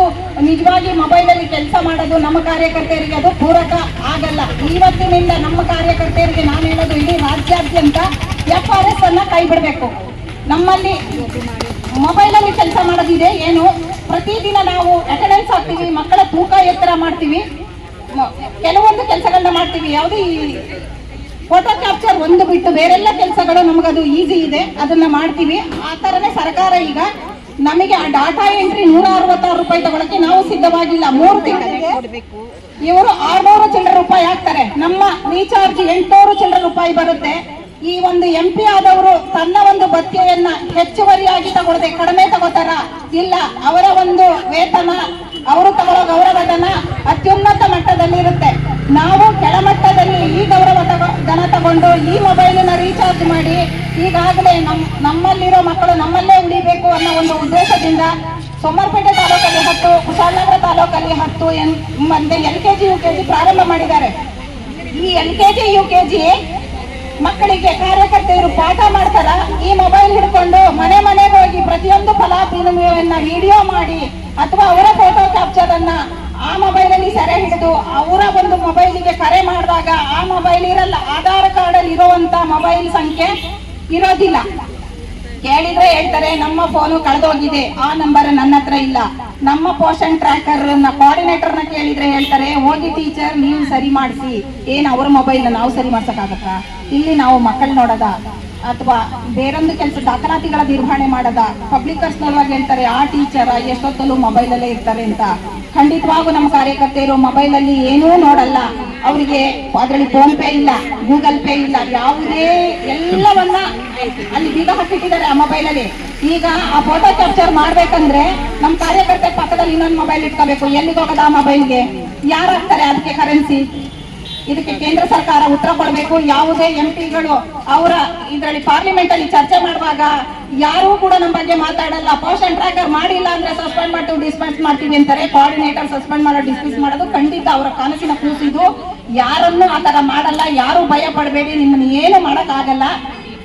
ನಿಜವಾಗಿ ಮೊಬೈಲಲ್ಲಿ ಕೆಲಸ ಮಾಡೋದು ನಮ್ಮ ಕಾರ್ಯಕರ್ತೆಯರಿಗೆ ಅದು ಪೂರಕ ಆಗಲ್ಲ. ಇವತ್ತಿನಿಂದ ನಮ್ಮ ಕಾರ್ಯಕರ್ತೆಯರಿಗೆ ನಾನು ಹೇಳೋದು ಇಡೀ ರಾಜ್ಯಾದ್ಯಂತ FRS ಅನ್ನ ಕೈ ಬಿಡಬೇಕು. ನಮ್ಮಲ್ಲಿ ಮೊಬೈಲಲ್ಲಿ ಕೆಲಸ ಮಾಡೋದಿದೆ ಏನು, ಪ್ರತಿದಿನ ನಾವು ಅಟೆಂಡೆನ್ಸ್ ಹಾಕ್ತೀವಿ, ಮಕ್ಕಳ ತೂಕ ಎತ್ತರ ಮಾಡ್ತೀವಿ, ಕೆಲವೊಂದು ಕೆಲಸಗಳನ್ನ ಮಾಡ್ತೀವಿ. ಯಾವುದೇ ಫೋಟೋ ಕ್ಯಾಪ್ಚರ್ ಒಂದು ಬಿಟ್ಟು ಬೇರೆಲ್ಲ ಕೆಲಸಗಳು ನಮಗದು ಈಸಿ ಇದೆ, ಅದನ್ನ ಮಾಡ್ತೀವಿ. ಆ ಥರನೇ ಸರ್ಕಾರ ಈಗ ನಮಗೆ ಆ ಡಾಟಾ ಎಂಟ್ರಿ 166 ರೂಪಾಯಿ ತಗೊಳಕ್ಕೆ ನಾವು ಸಿದ್ಧವಾಗಿಲ್ಲ. 3 ತಿಂಗಳಿಗೆ ಇವರು 600 ಚಿಲ್ಲರೆ ರೂಪಾಯಿ ಹಾಕ್ತಾರೆ, ನಮ್ಮ ರೀಚಾರ್ಜ್ 800 ಚಿಲ್ಲರೆ ರೂಪಾಯಿ ಬರುತ್ತೆ. ಈ ಒಂದು MP ಆದವರು ತನ್ನ ಒಂದು ಭತ್ಯೆಯನ್ನ ಹೆಚ್ಚುವರಿಯಾಗಿ ತಗೊಳ್ಳದೆ ಕಡಿಮೆ ತಗೋತಾರ? ಇಲ್ಲ, ಅವರ ಒಂದು ವೇತನ, ಅವರು ತಗೊಳ್ಳೋ ಗೌರವಧನ ಅತ್ಯುನ್ನತ ಮಟ್ಟದಲ್ಲಿರುತ್ತೆ. ನಾವು ಕೆಳಮಟ್ಟದಲ್ಲಿ ಈ ಗೌರವಧನ ತಗೊಂಡು ಈ ಮೊಬೈಲಿನ ರೀಚಾರ್ಜ್ ಮಾಡಿ ಈಗಾಗಲೇ ನಮ್ಮಲ್ಲಿರೋ ಮಕ್ಕಳು ನಮ್ಮಲ್ಲೇ ಉಳಿಬೇಕು ಅನ್ನೋ ಒಂದು ಉದ್ದೇಶದಿಂದ ಸೋಮವಾರಪೇಟೆ ತಾಲೂಕಲ್ಲಿ 10, ಕುಶಾಲನಗರ ತಾಲೂಕಲ್ಲಿ 10 ಮತ್ತೆ LKG UKG ಪ್ರಾರಂಭ ಮಾಡಿದ್ದಾರೆ. ಈ LKG UKG ಮಕ್ಕಳಿಗೆ ಕಾರ್ಯಕರ್ತೆಯರು ಪಾಠ ಮಾಡ್ತಾರ. ಈ ಮೊಬೈಲ್ ಹಿಡ್ಕೊಂಡು ಮನೆಗೆ ಹೋಗಿ ಪ್ರತಿಯೊಂದು ಫಲಾನುಭವಿಯನ್ನ ವಿಡಿಯೋ ಮಾಡಿ ಅಥವಾ ಅವರ ಫೋಟೋ ಕ್ಯಾಪ್ಚರ್ ಅನ್ನ ಆ ಮೊಬೈಲ್ ಅಲ್ಲಿ ಸೆರೆ ಹಿಡಿದು ಅವರ ಒಂದು ಮೊಬೈಲಿಗೆ ಕರೆ ಮಾಡಿದಾಗ ಆ ಮೊಬೈಲ್ ಇರಲ್ಲ, ಆಧಾರ್ ಕಾರ್ಡ್ ಅಲ್ಲಿ ಇರುವಂತ ಮೊಬೈಲ್ ಸಂಖ್ಯೆ ಇರೋದಿಲ್ಲ. ಕೇಳಿದ್ರೆ ಹೇಳ್ತಾರೆ ನಮ್ಮ ಫೋನು ಕಳೆದೋಗಿದೆ, ಆ ನಂಬರ್ ನನ್ನ ಹತ್ರ ಇಲ್ಲ. ನಮ್ಮ ಪೋಷಣ್ ಟ್ರ್ಯಾಕರ್ ಕೋಆರ್ಡಿನೇಟರ್ ನ ಕೇಳಿದ್ರೆ ಹೇಳ್ತಾರೆ ಹೋಗಿ ಟೀಚರ್ ನೀವು ಸರಿ ಮಾಡಿಸಿ. ಏನ್ ಅವ್ರ ಮೊಬೈಲ್ ನಾವು ಸರಿ ಮಾಡ್ಸಕ್ಕಾಗತ್ತ? ಇಲ್ಲಿ ನಾವು ಮಕ್ಕಳು ನೋಡೋದ ಅಥವಾ ಬೇರೊಂದು ಕೆಲಸ ದಾಖಲಾತಿಗಳ ನಿರ್ವಹಣೆ ಮಾಡದ? ಪಬ್ಲಿಕ್ ಪರ್ಸನಲ್ ಆಗಿ ಹೇಳ್ತಾರೆ ಆ ಟೀಚರ್ ಎಷ್ಟೊತ್ತಲ್ಲೂ ಮೊಬೈಲ್ ಅಲ್ಲೇ ಇರ್ತಾರೆ ಅಂತ. ಖಂಡಿತವಾಗೂ ನಮ್ಮ ಕಾರ್ಯಕರ್ತೆಯರು ಮೊಬೈಲ್ ಅಲ್ಲಿ ಏನೂ ನೋಡಲ್ಲ. ಅವರಿಗೆ ಅದರಲ್ಲಿ ಫೋನ್ ಪೇ ಇಲ್ಲ, ಗೂಗಲ್ ಪೇ ಇಲ್ಲ, ಯಾವುದೇ ಎಲ್ಲವನ್ನ ಅಲ್ಲಿ ಬೀಗ ಹಾಕಿಟ್ಟಿದ್ದಾರೆ ಆ ಮೊಬೈಲ್ ಅಲ್ಲಿ. ಈಗ ಆ ಫೋಟೋ ಕ್ಯಾಪ್ಚರ್ ಮಾಡ್ಬೇಕಂದ್ರೆ ನಮ್ಮ ಕಾರ್ಯಕರ್ತೆ ಪಕ್ಕದಲ್ಲಿ ಇನ್ನೊಂದು ಮೊಬೈಲ್ ಇಟ್ಕೋಬೇಕು. ಎಲ್ಲಿಗೆ ಹೋಗೋದು ಆ ಮೊಬೈಲ್ಗೆ? ಯಾರು ಹಾಕ್ತಾರೆ ಅದಕ್ಕೆ ಕರೆನ್ಸಿ? ಇದಕ್ಕೆ ಕೇಂದ್ರ ಸರ್ಕಾರ ಉತ್ತರ ಕೊಡಬೇಕು. ಯಾವುದೇ MP ಗಳು ಅವರ ಇದರಲ್ಲಿ ಪಾರ್ಲಿಮೆಂಟ್ ಅಲ್ಲಿ ಚರ್ಚೆ ಮಾಡುವಾಗ ಯಾರೂ ಕೂಡ ನಮ್ಮ ಬಗ್ಗೆ ಮಾತಾಡಲ್ಲ. ಪೋಷಣ್ ಟ್ರ್ಯಾಕರ್ ಮಾಡಿಲ್ಲ ಅಂದ್ರೆ ಸಸ್ಪೆಂಡ್ ಮಾಡ್ತೀವಿ, ಡಿಸ್ಮಿಸ್ ಮಾಡ್ತೀವಿ ಅಂತಾರೆ. ಕೋಆರ್ಡಿನೇಟರ್ ಸಸ್ಪೆಂಡ್ ಮಾಡೋ, ಡಿಸ್ಮಿಸ್ ಮಾಡೋದು ಖಂಡಿತ ಅವರ ಕನಸಿನ ಕೂಸಿದು. ಯಾರನ್ನು ಆ ತರ ಮಾಡಲ್ಲ. ಯಾರು ಭಯ ಪಡಬೇಡಿ, ನಿಮ್ಮನ್ನ ಏನು ಮಾಡಕ್ ಆಗಲ್ಲ.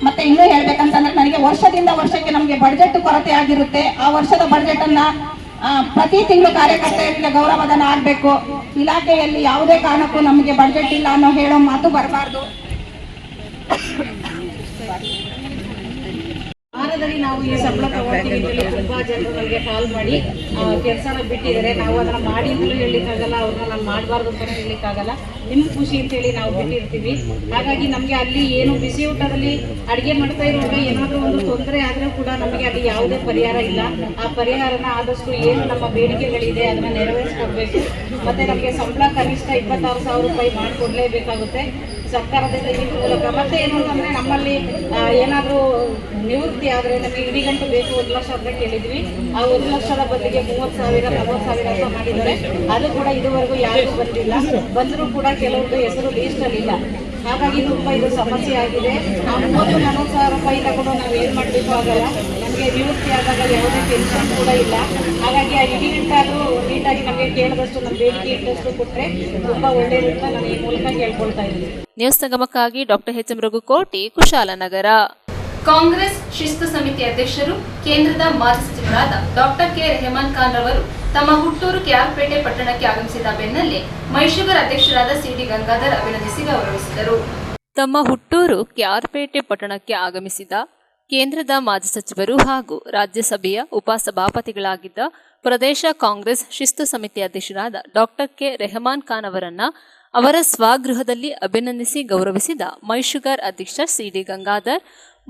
ಮತ್ತೆ ಇನ್ನೂ ಹೇಳ್ಬೇಕಂತಂದ್ರೆ ನನಗೆ ವರ್ಷದಿಂದ ವರ್ಷಕ್ಕೆ ನಮಗೆ ಬಡ್ಜೆಟ್ ಕೊರತೆ ಆಗಿರುತ್ತೆ. ಆ ವರ್ಷದ ಬಡ್ಜೆಟ್ ಅನ್ನ ಪ್ರತಿ ತಿಂಗಳು ಕಾರ್ಯಕರ್ತರಿಗೆ ಗೌರವಧನ ಆಗ್ಬೇಕು. ಇಲಾಖೆಯಲ್ಲಿ ಯಾವುದೇ ಕಾರಣಕ್ಕೂ ನಮಗೆ ಬಡ್ಜೆಟ್ ಇಲ್ಲ ಅನ್ನೋ ಹೇಳೋ ಮಾತು ಬರಬಾರ್ದು. ವಾರದಲ್ಲಿ ನಾವು ಈ ಸಂಬಳ ತಗೊಳ್ತೀವಿ ಅಂತೇಳಿ ತುಂಬಾ ಜನರು ನಮಗೆ ಕಾಲ್ ಮಾಡಿ ಕೆಲಸನ ಬಿಟ್ಟಿದ್ದಾರೆ. ನಾವು ಅದನ್ನ ಮಾಡಿ ಅಂತಲೂ ಹೇಳಲಿಕ್ಕಾಗಲ್ಲ, ಅವ್ರನ್ನ ನಾನು ಮಾಡಬಾರ್ದು ಅಂತಲೂ ಹೇಳಲಿಕ್ಕಾಗಲ್ಲ. ನಿಮ್ಗೆ ಖುಷಿ ಅಂತೇಳಿ ನಾವು ಬಿಟ್ಟಿರ್ತೀವಿ. ಹಾಗಾಗಿ ನಮಗೆ ಅಲ್ಲಿ ಏನು ಬಿಸಿ ಊಟದಲ್ಲಿ ಅಡುಗೆ ಮಾಡ್ತಾ ಇರುವಾಗ ಏನಾದರೂ ಒಂದು ತೊಂದರೆ ಆದರೂ ಕೂಡ ನಮಗೆ ಅಲ್ಲಿ ಯಾವುದೇ ಪರಿಹಾರ ಇಲ್ಲ. ಆ ಪರಿಹಾರನ ಆದಷ್ಟು ಏನು ನಮ್ಮ ಬೇಡಿಕೆಗಳಿದೆ ಅದನ್ನ ನೆರವೇರಿಸ್ಕೊಡ್ಬೇಕು. ಮತ್ತೆ ನಮಗೆ ಸಂಬಳ ಕನಿಷ್ಠ 26,000 ರೂಪಾಯಿ ಮಾಡಿಕೊಡ್ಲೇಬೇಕಾಗುತ್ತೆ ಸರ್ಕಾರದಿಂದ ಈ ಮೂಲಕ. ಮತ್ತೆ ಏನು ಅಂತಂದ್ರೆ ನಮ್ಮಲ್ಲಿ ಏನಾದರೂ ನಿವೃತ್ತಿ ಆದರೆ ನಮಗೆ ಇಡಿಗಂಟು ಬೇಕು 1 ಲಕ್ಷ ಅಂತ ಕೇಳಿದ್ವಿ. ಆ 1 ಲಕ್ಷದ ಬದಲಿಗೆ 30,000 40,000 ಅಂತ ಮಾಡಿದ್ದಾರೆ. ಅದು ಕೂಡ ಇದುವರೆಗೂ ಯಾರಿಗೂ ಬಂದಿಲ್ಲ. ಬಂದರೂ ಕೂಡ ಕೆಲವೊಂದು ಹೆಸರು ಲೀಸ್ಟಲ್ಲಿ ಇಲ್ಲ. ಹಾಗಾಗಿ ತುಂಬ ಇದು ಸಮಸ್ಯೆ ಆಗಿದೆ. 30,000-40,000 ರೂಪಾಯಿ ತಗೊಂಡು ನಾವು ಏನು ಮಾಡಬೇಕು ಆಗಲ್ಲ. ನಮಗೆ ನಿವೃತ್ತಿ ಆದಾಗ ಯಾವುದೇ ಪೆನ್ಷನ್ ಕೂಡ ಇಲ್ಲ. ಹಾಗಾಗಿ ಆ ಇಡಿಗಂಟಾದರೂ ನೀಟಾಗಿ ನಮಗೆ ಕೇಳಿದಷ್ಟು ನಮ್ಮ ಬೇಡಿಕೆ ಇಟ್ಟಷ್ಟು ಕೊಟ್ಟರೆ ತುಂಬ ಒಳ್ಳೆಯದು ಅಂತ ನಾನು ಈ ಮೂಲಕ ಕೇಳ್ಕೊಳ್ತಾ ಇದ್ದೀನಿ. ನ್ಯೂಸ್ ಸಂಗಮಕ್ಕಾಗಿ ಡಾಕ್ಟರ್ ಎಚ್.ಎಂ. ರಘುಕೋಟಿ, ಕುಶಾಲನಗರ. ಕಾಂಗ್ರೆಸ್ ಶಿಸ್ತು ಸಮಿತಿ ಅಧ್ಯಕ್ಷರು ಕೇಂದ್ರದ ಮಾಜಿ ಸಚಿವರಾದ ಡಾಕ್ಟರ್ ಕೆ ರೆಹಮಾನ್ ಖಾನ್ ರವರು ತಮ್ಮ ಹುಟ್ಟೂರು ಕೆಆರ್ಪೇಟೆ ಪಟ್ಟಣಕ್ಕೆ ಆಗಮಿಸಿದ ಬೆನ್ನಲ್ಲೇ ಮೈಶುಗರ್ ಅಧ್ಯಕ್ಷರಾದ ಸಿಡಿ ಗಂಗಾಧರ್ ಅಭಿನಂದಿಸಿ ಗೌರವಿಸಿದರು. ತಮ್ಮ ಹುಟ್ಟೂರು ಕೆಆರ್ಪೇಟೆ ಪಟ್ಟಣಕ್ಕೆ ಆಗಮಿಸಿದ ಕೇಂದ್ರದ ಮಾಜಿ ಸಚಿವರು ಹಾಗೂ ರಾಜ್ಯಸಭೆಯ ಉಪಸಭಾಪತಿಗಳಾಗಿದ್ದ ಪ್ರದೇಶ ಕಾಂಗ್ರೆಸ್ ಶಿಸ್ತು ಸಮಿತಿ ಅಧ್ಯಕ್ಷರಾದ ಡಾಕ್ಟರ್ ಕೆ ರೆಹಮಾನ್ ಖಾನ್ ಅವರನ್ನ ಅವರ ಸ್ವಗೃಹದಲ್ಲಿ ಅಭಿನಂದಿಸಿ ಗೌರವಿಸಿದ ಮೈಶುಗರ್ ಅಧ್ಯಕ್ಷ ಸಿಡಿ ಗಂಗಾಧರ್,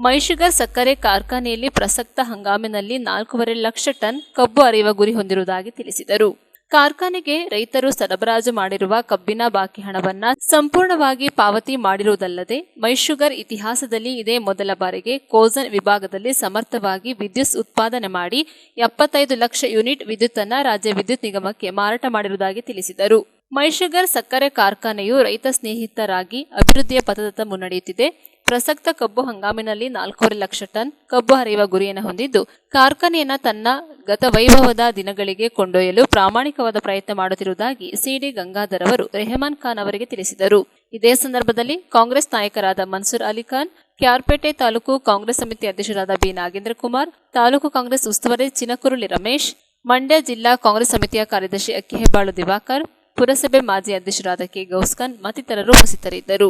ಮೈಶುಗರ್ ಸಕ್ಕರೆ ಕಾರ್ಖಾನೆಯಲ್ಲಿ ಪ್ರಸಕ್ತ ಹಂಗಾಮಿನಲ್ಲಿ 4.5 ಲಕ್ಷ ಟನ್ ಕಬ್ಬು ಅರೆಯುವ ಗುರಿ ಹೊಂದಿರುವುದಾಗಿ ತಿಳಿಸಿದರು. ಕಾರ್ಖಾನೆಗೆ ರೈತರು ಸರಬರಾಜು ಮಾಡಿರುವ ಕಬ್ಬಿನ ಬಾಕಿ ಹಣವನ್ನ ಸಂಪೂರ್ಣವಾಗಿ ಪಾವತಿ ಮಾಡಿರುವುದಲ್ಲದೆ ಮೈಶುಗರ್ ಇತಿಹಾಸದಲ್ಲಿ ಇದೇ ಮೊದಲ ಬಾರಿಗೆ ಕೋಜನ್ ವಿಭಾಗದಲ್ಲಿ ಸಮರ್ಥವಾಗಿ ವಿದ್ಯುತ್ ಉತ್ಪಾದನೆ ಮಾಡಿ 75 ಲಕ್ಷ ಯೂನಿಟ್ ವಿದ್ಯುತ್ ಅನ್ನ ರಾಜ್ಯ ವಿದ್ಯುತ್ ನಿಗಮಕ್ಕೆ ಮಾರಾಟ ಮಾಡಿರುವುದಾಗಿ ತಿಳಿಸಿದರು. ಮೈಶುಗರ್ ಸಕ್ಕರೆ ಕಾರ್ಖಾನೆಯು ರೈತ ಸ್ನೇಹಿತರಾಗಿ ಅಭಿವೃದ್ಧಿಯ ಪಥದತ್ತ ಮುನ್ನಡೆಯುತ್ತಿದೆ. ಪ್ರಸಕ್ತ ಕಬ್ಬು ಹಂಗಾಮಿನಲ್ಲಿ 4.5 ಲಕ್ಷ ಟನ್ ಕಬ್ಬು ಹರಿಯುವ ಗುರಿಯನ್ನು ಹೊಂದಿದ್ದು, ಕಾರ್ಖಾನೆಯನ್ನ ತನ್ನ ಗತವೈಭವದ ದಿನಗಳಿಗೆ ಕೊಂಡೊಯ್ಯಲು ಪ್ರಾಮಾಣಿಕವಾದ ಪ್ರಯತ್ನ ಮಾಡುತ್ತಿರುವುದಾಗಿ ಸಿಡಿ ಗಂಗಾಧರ್ ಅವರು ರೆಹಮಾನ್ ಖಾನ್ ಅವರಿಗೆ ತಿಳಿಸಿದರು. ಇದೇ ಸಂದರ್ಭದಲ್ಲಿ ಕಾಂಗ್ರೆಸ್ ನಾಯಕರಾದ ಮನ್ಸೂರ್ ಅಲಿ ಖಾನ್, ಕೆಆರ್ಪೇಟೆ ತಾಲೂಕು ಕಾಂಗ್ರೆಸ್ ಸಮಿತಿ ಅಧ್ಯಕ್ಷರಾದ ಬಿ ನಾಗೇಂದ್ರ ಕುಮಾರ್, ತಾಲೂಕು ಕಾಂಗ್ರೆಸ್ ಉಸ್ತುವಾರಿ ಚಿನಕುರುಳಿ ರಮೇಶ್, ಮಂಡ್ಯ ಜಿಲ್ಲಾ ಕಾಂಗ್ರೆಸ್ ಸಮಿತಿಯ ಕಾರ್ಯದರ್ಶಿ ಅಕ್ಕಿಹೆಬ್ಬಾಳು ದಿವಾಕರ್, ಪುರಸಭೆ ಮಾಜಿ ಅಧ್ಯಕ್ಷರಾದ ಕೆ ಗೌಸ್ಖಾನ್ ಮತ್ತಿತರರು ಉಪಸ್ಥಿತರಿದ್ದರು.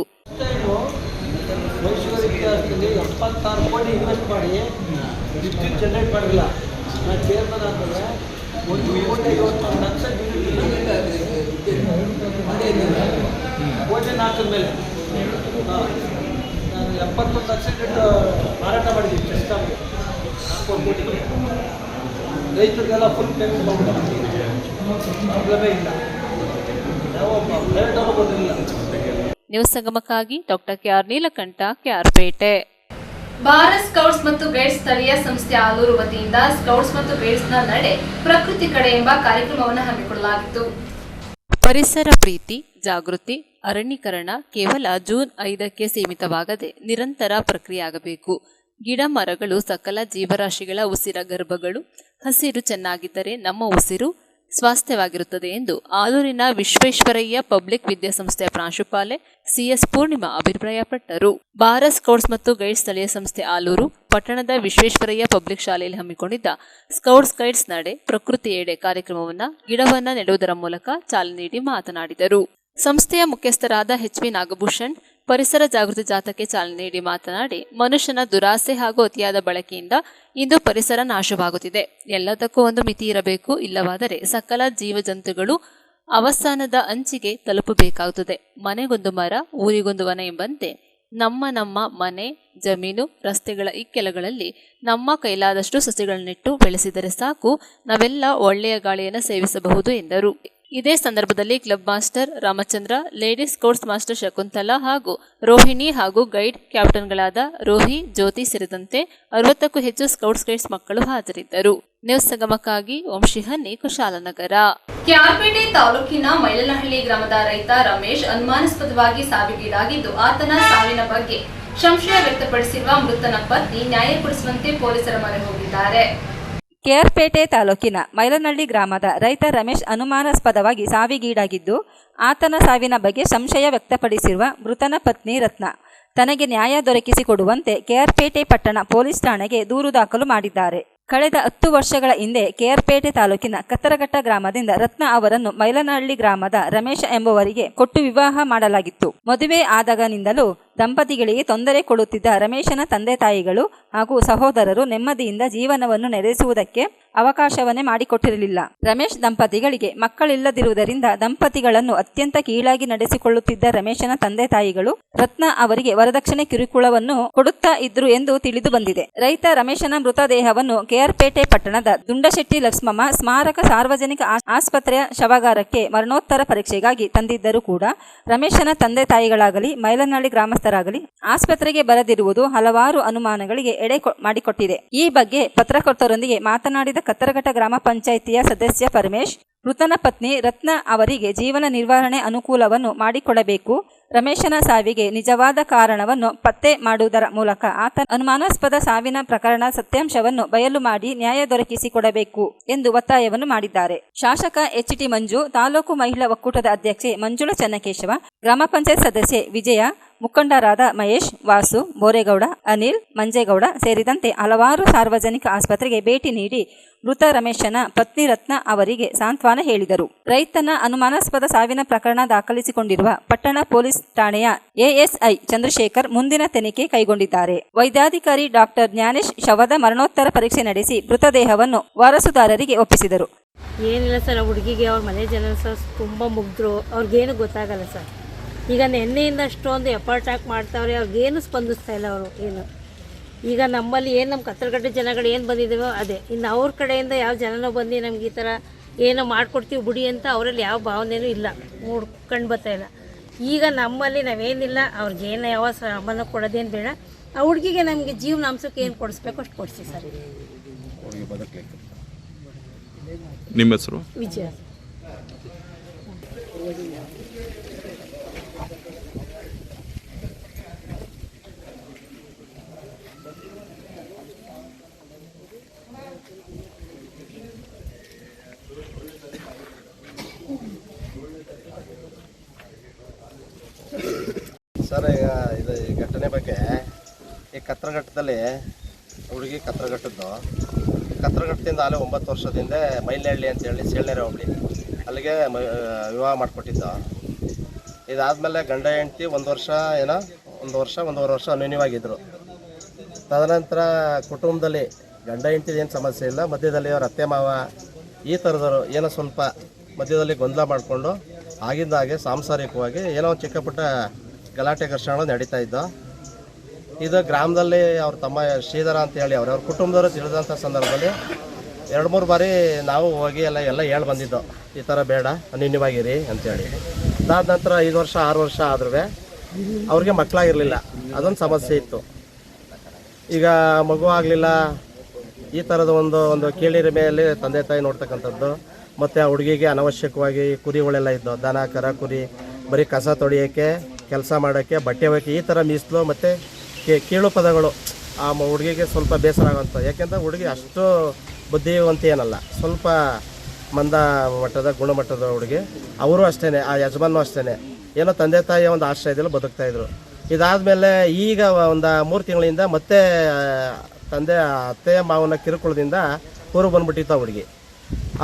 ಮೈಸೂರು ಇತಿಹಾಸದಲ್ಲಿ 76 ಕೋಟಿ ಇನ್ವೆಸ್ಟ್ ಮಾಡಿ ವಿದ್ಯುತ್ ಜನರೇಟ್ ಮಾಡಿಲ್ಲ. ನಾನು ಚೇರ್ಮನ್ ಅಂದರೆ 1,50,000 ಲಕ್ಷ ಭೋಜನ ಹಾಕಿದ ಮೇಲೆ ನಾನು 71 ಲಕ್ಷ ಮಾರಾಟ ಮಾಡಿದ್ದೀನಿ. ಸಿಸ್ಟಮ್ಗೆ 4 ಕೋಟಿಗೆ ರೈತರಿಗೆಲ್ಲ ಫುಲ್ ಪೇಮೆಂಟ್ ಮಾಡ್ಬಿಟ್ಟು ಪ್ರಾಬ್ಲಮೇ ಇಲ್ಲ. ಯಾವ ಪ್ರೈವೇಟ್ ಅವರು ಬಂದಿಲ್ಲ. ನ್ಯೂಸ್ ಸಂಗಮಕ್ಕಾಗಿ doctor K R Neelakantha, KR Pete. Bharat scouts ಮತ್ತು ಗೈಡ್ಸ್ ಸ್ಥಳೀಯ ಸಂಸ್ಥೆ ಆಲೂರು ವತಿಯಿಂದ ಸ್ಕೌಟ್ಸ್ ಮತ್ತು ಗೈಡ್ಸ್ನ ನಡೆ ಪ್ರಕೃತಿ ಕಡೆ ಎಂಬ ಕಾರ್ಯಕ್ರಮವನ್ನು ಹಮ್ಮಿಕೊಳ್ಳಲಾಗಿತ್ತು. ಪರಿಸರ ಪ್ರೀತಿ, ಜಾಗೃತಿ, ಅರಣ್ಯೀಕರಣ ಕೇವಲ ಜೂನ್ 5ಕ್ಕೆ ಸೀಮಿತವಾಗದೆ ನಿರಂತರ ಪ್ರಕ್ರಿಯೆಯಾಗಬೇಕು. ಗಿಡ ಮರಗಳು ಸಕಲ ಜೀವರಾಶಿಗಳ ಉಸಿರ ಗರ್ಭಗಳು. ಹಸಿರು ಚೆನ್ನಾಗಿದ್ದರೆ ನಮ್ಮ ಉಸಿರು ಸ್ವಾಸ್ಥ್ಯವಾಗಿರುತ್ತದೆ ಎಂದು ಆಲೂರಿನ ವಿಶ್ವೇಶ್ವರಯ್ಯ ಪಬ್ಲಿಕ್ ವಿದ್ಯಾಸಂಸ್ಥೆಯ ಪ್ರಾಂಶುಪಾಲೆ ಸಿಎಸ್ ಪೂರ್ಣಿಮಾ ಅಭಿಪ್ರಾಯಪಟ್ಟರು. ಭಾರತ್ ಸ್ಕೌಟ್ಸ್ ಮತ್ತು ಗೈಡ್ಸ್ ಸ್ಥಳೀಯ ಸಂಸ್ಥೆ ಆಲೂರು ಪಟ್ಟಣದ ವಿಶ್ವೇಶ್ವರಯ್ಯ ಪಬ್ಲಿಕ್ ಶಾಲೆಯಲ್ಲಿ ಹಮ್ಮಿಕೊಂಡಿದ್ದ ಸ್ಕೌಟ್ಸ್ ಗೈಡ್ಸ್ ನಡೆ ಪ್ರಕೃತಿ ಎಡೆ ಕಾರ್ಯಕ್ರಮವನ್ನು ಗಿಡವನ್ನ ನೆಡುವುದರ ಮೂಲಕ ಚಾಲನೆ ನೀಡಿ ಮಾತನಾಡಿದರು. ಸಂಸ್ಥೆಯ ಮುಖ್ಯಸ್ಥರಾದ ಎಚ್.ವಿ. ನಾಗಭೂಷಣ್ ಪರಿಸರ ಜಾಗೃತಿ ಜಾಥಾಕ್ಕೆ ಚಾಲನೆ ನೀಡಿ ಮಾತನಾಡಿ, ಮನುಷ್ಯನ ದುರಾಸೆ ಹಾಗೂ ಅತಿಯಾದ ಬಳಕೆಯಿಂದ ಇಂದು ಪರಿಸರ ನಾಶವಾಗುತ್ತಿದೆ. ಎಲ್ಲದಕ್ಕೂ ಒಂದು ಮಿತಿ ಇರಬೇಕು, ಇಲ್ಲವಾದರೆ ಸಕಲ ಜೀವಜಂತುಗಳು ಅವಸಾನದ ಅಂಚಿಗೆ ತಲುಪಬೇಕಾಗುತ್ತದೆ. ಮನೆಗೊಂದು ಮರ, ಊರಿಗೊಂದು ವನ ಎಂಬಂತೆ ನಮ್ಮ ಮನೆ, ಜಮೀನು, ರಸ್ತೆಗಳ ಇಕ್ಕೆಲಗಳಲ್ಲಿ ನಮ್ಮ ಕೈಲಾದಷ್ಟು ಸಸಿಗಳನ್ನಿಟ್ಟು ಬೆಳೆಸಿದರೆ ಸಾಕು, ನಾವೆಲ್ಲ ಒಳ್ಳೆಯ ಗಾಳಿಯನ್ನು ಸೇವಿಸಬಹುದು ಎಂದರು. ಇದೇ ಸಂದರ್ಭದಲ್ಲಿ club master Ramachandra, ladies scouts master Shakuntala ಹಾಗೂ ರೋಹಿಣಿ ಹಾಗೂ ಗೈಡ್ ಕ್ಯಾಪ್ಟನ್ಗಳಾದ ರೋಹಿ, ಜ್ಯೋತಿ ಸೇರಿದಂತೆ 60ಕ್ಕೂ ಹೆಚ್ಚು ಸ್ಕೌಟ್ಸ್ ಗೈಡ್ಸ್ ಮಕ್ಕಳು ಹಾಜರಿದ್ದರು. ನ್ಯೂಸ್ ಸಂಗಮಕ್ಕಾಗಿ ವಂಶಿಹನ್ನಿ, ಕುಶಾಲನಗರ. ಕೆಆರ್ಪೇಟೆ ತಾಲೂಕಿನ ಮೈಲನಹಳ್ಳಿ ಗ್ರಾಮದ ರೈತ ರಮೇಶ್ ಅನುಮಾನಾಸ್ಪದವಾಗಿ ಸಾವಿಗೀಡಾಗಿದ್ದು, ಆತನ ಸಾವಿನ ಬಗ್ಗೆ ಸಂಶಯ ವ್ಯಕ್ತಪಡಿಸಿರುವ ಮೃತನ ಪತ್ನಿ ನ್ಯಾಯ ಕೊಡಿಸುವಂತೆ ಪೊಲೀಸರ ಮೊರೆ ಹೋಗಿದ್ದಾರೆ. ಕೆಆರ್ಪೇಟೆ ತಾಲೂಕಿನ ಮೈಲನಹಳ್ಳಿ ಗ್ರಾಮದ ರೈತ ರಮೇಶ್ ಅನುಮಾನಾಸ್ಪದವಾಗಿ ಸಾವಿಗೀಡಾಗಿದ್ದು, ಆತನ ಸಾವಿನ ಬಗ್ಗೆ ಸಂಶಯ ವ್ಯಕ್ತಪಡಿಸಿರುವ ಮೃತನ ಪತ್ನಿ ರತ್ನ ತನಗೆ ನ್ಯಾಯ ದೊರಕಿಸಿಕೊಡುವಂತೆ ಕೆಆರ್ಪೇಟೆ ಪಟ್ಟಣ ಪೊಲೀಸ್ ಠಾಣೆಗೆ ದೂರು ದಾಖಲು ಮಾಡಿದ್ದಾರೆ. ಕಳೆದ 10 ವರ್ಷಗಳ ಹಿಂದೆ ಕೆಆರ್ಪೇಟೆ ತಾಲೂಕಿನ ಕತ್ತರಘಟ್ಟ ಗ್ರಾಮದಿಂದ ರತ್ನ ಅವರನ್ನು ಮೈಲನಹಳ್ಳಿ ಗ್ರಾಮದ ರಮೇಶ ಎಂಬುವರಿಗೆ ಕೊಟ್ಟು ವಿವಾಹ ಮಾಡಲಾಗಿತ್ತು. ಮದುವೆ ಆದಾಗನಿಂದಲೂ ದಂಪತಿಗಳಿಗೆ ತೊಂದರೆ ಕೊಡುತ್ತಿದ್ದ ರಮೇಶನ ತಂದೆ ತಾಯಿಗಳು ಹಾಗೂ ಸಹೋದರರು ನೆಮ್ಮದಿಯಿಂದ ಜೀವನವನ್ನು ನಡೆಸುವುದಕ್ಕೆ ಅವಕಾಶವನ್ನೇ ಮಾಡಿಕೊಟ್ಟಿರಲಿಲ್ಲ. ರಮೇಶ್ ದಂಪತಿಗಳಿಗೆ ಮಕ್ಕಳಿಲ್ಲದಿರುವುದರಿಂದ ದಂಪತಿಗಳನ್ನು ಅತ್ಯಂತ ಕೀಳಾಗಿ ನಡೆಸಿಕೊಳ್ಳುತ್ತಿದ್ದ ರಮೇಶನ ತಂದೆ ತಾಯಿಗಳು ರತ್ನ ಅವರಿಗೆ ವರದಕ್ಷಿಣೆ ಕಿರುಕುಳವನ್ನು ಕೊಡುತ್ತಾ ಇದ್ರು ಎಂದು ತಿಳಿದು ಬಂದಿದೆ. ರೈತ ರಮೇಶನ ಮೃತದೇಹವನ್ನು ಕೆಆರ್ಪೇಟೆ ಪಟ್ಟಣದ ದುಂಡಶೆಟ್ಟಿ ಲಕ್ಷ್ಮಮ್ಮ ಸ್ಮಾರಕ ಸಾರ್ವಜನಿಕ ಆಸ್ಪತ್ರೆಯ ಶವಾಗಾರಕ್ಕೆ ಮರಣೋತ್ತರ ಪರೀಕ್ಷೆಗಾಗಿ ತಂದಿದ್ದರೂ ಕೂಡ ರಮೇಶನ ತಂದೆ ತಾಯಿಗಳಾಗಲಿ ಮೈಲನಹಳ್ಳಿ ಗ್ರಾಮಸ್ಥರಾಗಲಿ ಆಸ್ಪತ್ರೆಗೆ ಬರದಿರುವುದು ಹಲವಾರು ಅನುಮಾನಗಳಿಗೆ ಎಡೆ ಮಾಡಿಕೊಟ್ಟಿದೆ. ಈ ಬಗ್ಗೆ ಪತ್ರಕರ್ತರೊಂದಿಗೆ ಮಾತನಾಡಿದ ಕತ್ತರಘಟ್ಟ ಗ್ರಾಮ ಪಂಚಾಯಿತಿಯ ಸದಸ್ಯ ಪರಮೇಶ್, ಮೃತನ ಪತ್ನಿ ರತ್ನ ಅವರಿಗೆ ಜೀವನ ನಿರ್ವಹಣೆ ಅನುಕೂಲವನ್ನು ಮಾಡಿಕೊಡಬೇಕು. ರಮೇಶನ ಸಾವಿಗೆ ನಿಜವಾದ ಕಾರಣವನ್ನು ಪತ್ತೆ ಮಾಡುವುದರ ಮೂಲಕ ಆತ ಅನುಮಾನಾಸ್ಪದ ಸಾವಿನ ಪ್ರಕರಣ ಸತ್ಯಾಂಶವನ್ನು ಬಯಲು ಮಾಡಿ ನ್ಯಾಯ ದೊರಕಿಸಿಕೊಡಬೇಕು ಎಂದು ಒತ್ತಾಯವನ್ನು ಮಾಡಿದ್ದಾರೆ. ಶಾಸಕ ಎಚ್.ಟಿ. ಮಂಜು, ತಾಲೂಕು ಮಹಿಳಾ ಒಕ್ಕೂಟದ ಅಧ್ಯಕ್ಷೆ ಮಂಜುಳಾ ಚನ್ನಕೇಶವ, ಗ್ರಾಮ ಪಂಚಾಯತ್ ಸದಸ್ಯೆ ವಿಜಯ, ಮುಖಂಡರಾದ ಮಹೇಶ್, ವಾಸು, ಬೋರೇಗೌಡ, ಅನಿಲ್, ಮಂಜೇಗೌಡ ಸೇರಿದಂತೆ ಹಲವಾರು ಸಾರ್ವಜನಿಕ ಆಸ್ಪತ್ರೆಗೆ ಭೇಟಿ ನೀಡಿ ಮೃತ ರಮೇಶನ ಪತ್ನಿ ರತ್ನ ಅವರಿಗೆ ಸಾಂತ್ವನ ಹೇಳಿದರು. ರೈತನ ಅನುಮಾನಾಸ್ಪದ ಸಾವಿನ ಪ್ರಕರಣ ದಾಖಲಿಸಿಕೊಂಡಿರುವ ಪಟ್ಟಣ ಪೊಲೀಸ್ ಠಾಣೆಯ ಎಎಸ್ಐ ಚಂದ್ರಶೇಖರ್ ಮುಂದಿನ ತನಿಖೆ ಕೈಗೊಂಡಿದ್ದಾರೆ. ವೈದ್ಯಾಧಿಕಾರಿ ಡಾಕ್ಟರ್ ಜ್ಞಾನೇಶ್ ಶವದ ಮರಣೋತ್ತರ ಪರೀಕ್ಷೆ ನಡೆಸಿ ಮೃತದೇಹವನ್ನು ವಾರಸುದಾರರಿಗೆ ಒಪ್ಪಿಸಿದರು. ಏನಿಲ್ಲ ಸರ್, ಹುಡುಗಿಗೆ ಅವ್ರ ಮನೆ ಜನ ಸರ್ ತುಂಬ ಮುಗ್ಧರು, ಅವ್ರಿಗೇನು ಗೊತ್ತಾಗಲ್ಲ ಸರ್. ಈಗ ನಿನ್ನೆಯಿಂದ ಅಷ್ಟೊಂದು ಎಫರ್ಟ್ ಹಾಕಿ ಮಾಡ್ತಾವ್ರೆ, ಅವ್ರಿಗೇನು ಸ್ಪಂದಿಸ್ತಾ ಇಲ್ಲ ಅವರು ಏನು. ಈಗ ನಮ್ಮಲ್ಲಿ ಏನು ನಮ್ಮ ಕತ್ತರಗಟ್ಟೆ ಜನಗಳು ಏನು ಬಂದಿದ್ದಾವೋ ಅದೇ, ಇನ್ನು ಅವ್ರ ಕಡೆಯಿಂದ ಯಾವ ಜನನೋ ಬಂದು ನಮ್ಗೆ ಈ ಥರ ಏನೋ ಮಾಡಿಕೊಡ್ತೀವಿ ಬಿಡಿ ಅಂತ ಅವರಲ್ಲಿ ಯಾವ ಭಾವನೆಯೂ ಇಲ್ಲ, ಕಂಡು ಬರ್ತಾ ಇಲ್ಲ. ಈಗ ನಮ್ಮಲ್ಲಿ ನಾವೇನಿಲ್ಲ, ಅವ್ರಿಗೇನು ಯಾವ ಸಾಮಾನು ಕೊಡೋದೇನು ಬೇಡ, ಆ ಹುಡುಗಿಗೆ ನಮಗೆ ಜೀವನಾಂಶಕ್ಕೆ ಏನು ಕೊಡಿಸ್ಬೇಕು ಅಷ್ಟು ಕೊಡಿಸಿ ಸರ್. ನಿಮ್ಮ ಹೆಸರು? ವಿಜಯ. ಸರ್, ಈಗ ಇದು ಈ ಘಟನೆ ಬಗ್ಗೆ ಈ ಕತ್ತರಘಟ್ಟದಲ್ಲಿ ಹುಡುಗಿ ಕತ್ತರಘಟ್ಟದಿಂದ ಅಲ್ಲೇ 9 ವರ್ಷದಿಂದ ಮೈಲನಹಳ್ಳಿ ಅಂತೇಳಿ ಸೇಳ್ನೆರೆ ಹೋಬಳಿ ಅಲ್ಲಿಗೆ ವಿವಾಹ ಮಾಡಿಕೊಟ್ಟಿದ್ದು. ಇದಾದಮೇಲೆ ಗಂಡ ಹೆಂಡತಿ ಒಂದೂವರೆ ವರ್ಷ ಅನ್ಯೋನ್ಯವಾಗಿದ್ದರು. ತದನಂತರ ಕುಟುಂಬದಲ್ಲಿ ಗಂಡ ಹೆಂಡತಿದು ಏನು ಸಮಸ್ಯೆ ಇಲ್ಲ, ಮಧ್ಯದಲ್ಲಿ ಅವ್ರ ಅತ್ತೆ ಮಾವ ಈ ಥರದವರು ಏನೋ ಸ್ವಲ್ಪ ಮಧ್ಯದಲ್ಲಿ ಗೊಂದಲ ಮಾಡಿಕೊಂಡು ಆಗಿಂದಾಗೆ ಸಾಂಸಾರಿಕವಾಗಿ ಏನೋ ಚಿಕ್ಕ ಪುಟ್ಟ ಗಲಾಟೆ ಘರ್ಷಣೆಗಳು ನಡೀತಾ ಇದ್ದೋ. ಇದು ಗ್ರಾಮದಲ್ಲಿ ಅವ್ರ ತಮ್ಮ ಶ್ರೀಧರ ಅಂತೇಳಿ ಅವ್ರವ್ರ ಕುಟುಂಬದವರು ತಿಳಿದಂಥ ಸಂದರ್ಭದಲ್ಲಿ 2-3 ಬಾರಿ ನಾವು ಹೋಗಿ ಎಲ್ಲ ಹೇಳಿ ಬಂದಿದ್ದೋ, ಈ ಥರ ಬೇಡ ಅನ್ಯೋನ್ಯವಾಗಿರಿ ಅಂತೇಳಿ. ಅದಾದ ನಂತರ 5 ವರ್ಷ 6 ವರ್ಷ ಆದ್ರೂ ಅವ್ರಿಗೆ ಮಕ್ಕಳಾಗಿರಲಿಲ್ಲ, ಅದೊಂದು ಸಮಸ್ಯೆ ಇತ್ತು. ಈಗ ಮಗು ಆಗಲಿಲ್ಲ, ಈ ಥರದ ಒಂದು ಕೀಳಿರ ಮೇಲೆ ತಂದೆ ತಾಯಿ ನೋಡ್ತಕ್ಕಂಥದ್ದು. ಮತ್ತು ಆ ಹುಡುಗಿಗೆ ಅನವಶ್ಯಕವಾಗಿ ಕುರಿಗಳೆಲ್ಲ ಇದ್ದವು, ದನ ಕರ ಕುರಿ, ಬರೀ ಕಸ ತೊಳೆಯೋಕ್ಕೆ, ಕೆಲಸ ಮಾಡೋಕ್ಕೆ, ಬಟ್ಟೆ ಒಗೆಯೋಕ್ಕೆ, ಈ ಥರ ಮೀಸಲು ಮತ್ತು ಕೀಳು ಪದಗಳು ಆ ಹುಡುಗಿಗೆ ಸ್ವಲ್ಪ ಬೇಸರ ಆಗೋಂಥ. ಯಾಕೆಂದ್ರೆ ಹುಡುಗಿ ಅಷ್ಟು ಬುದ್ಧಿವಂತ ಏನಲ್ಲ, ಸ್ವಲ್ಪ ಮಂದ ಮಟ್ಟದ ಗುಣಮಟ್ಟದ ಹುಡುಗಿ. ಅವರು ಅಷ್ಟೇ, ಆ ಯಜಮಾನೂ ಅಷ್ಟೇ, ಏನೋ ತಂದೆ ತಾಯಿಯ ಒಂದು ಆಶ್ರಯದಲ್ಲಿ ಬದುಕ್ತಾಯಿದ್ರು. ಇದಾದಮೇಲೆ ಈಗ ಒಂದು 3 ತಿಂಗಳಿಂದ ಮತ್ತೆ ಅತ್ತೆಯ ಮಾವನ ಕಿರುಕುಳದಿಂದ ಊರು ಬಂದುಬಿಟ್ಟಿತ್ತು ಆ ಹುಡುಗಿ.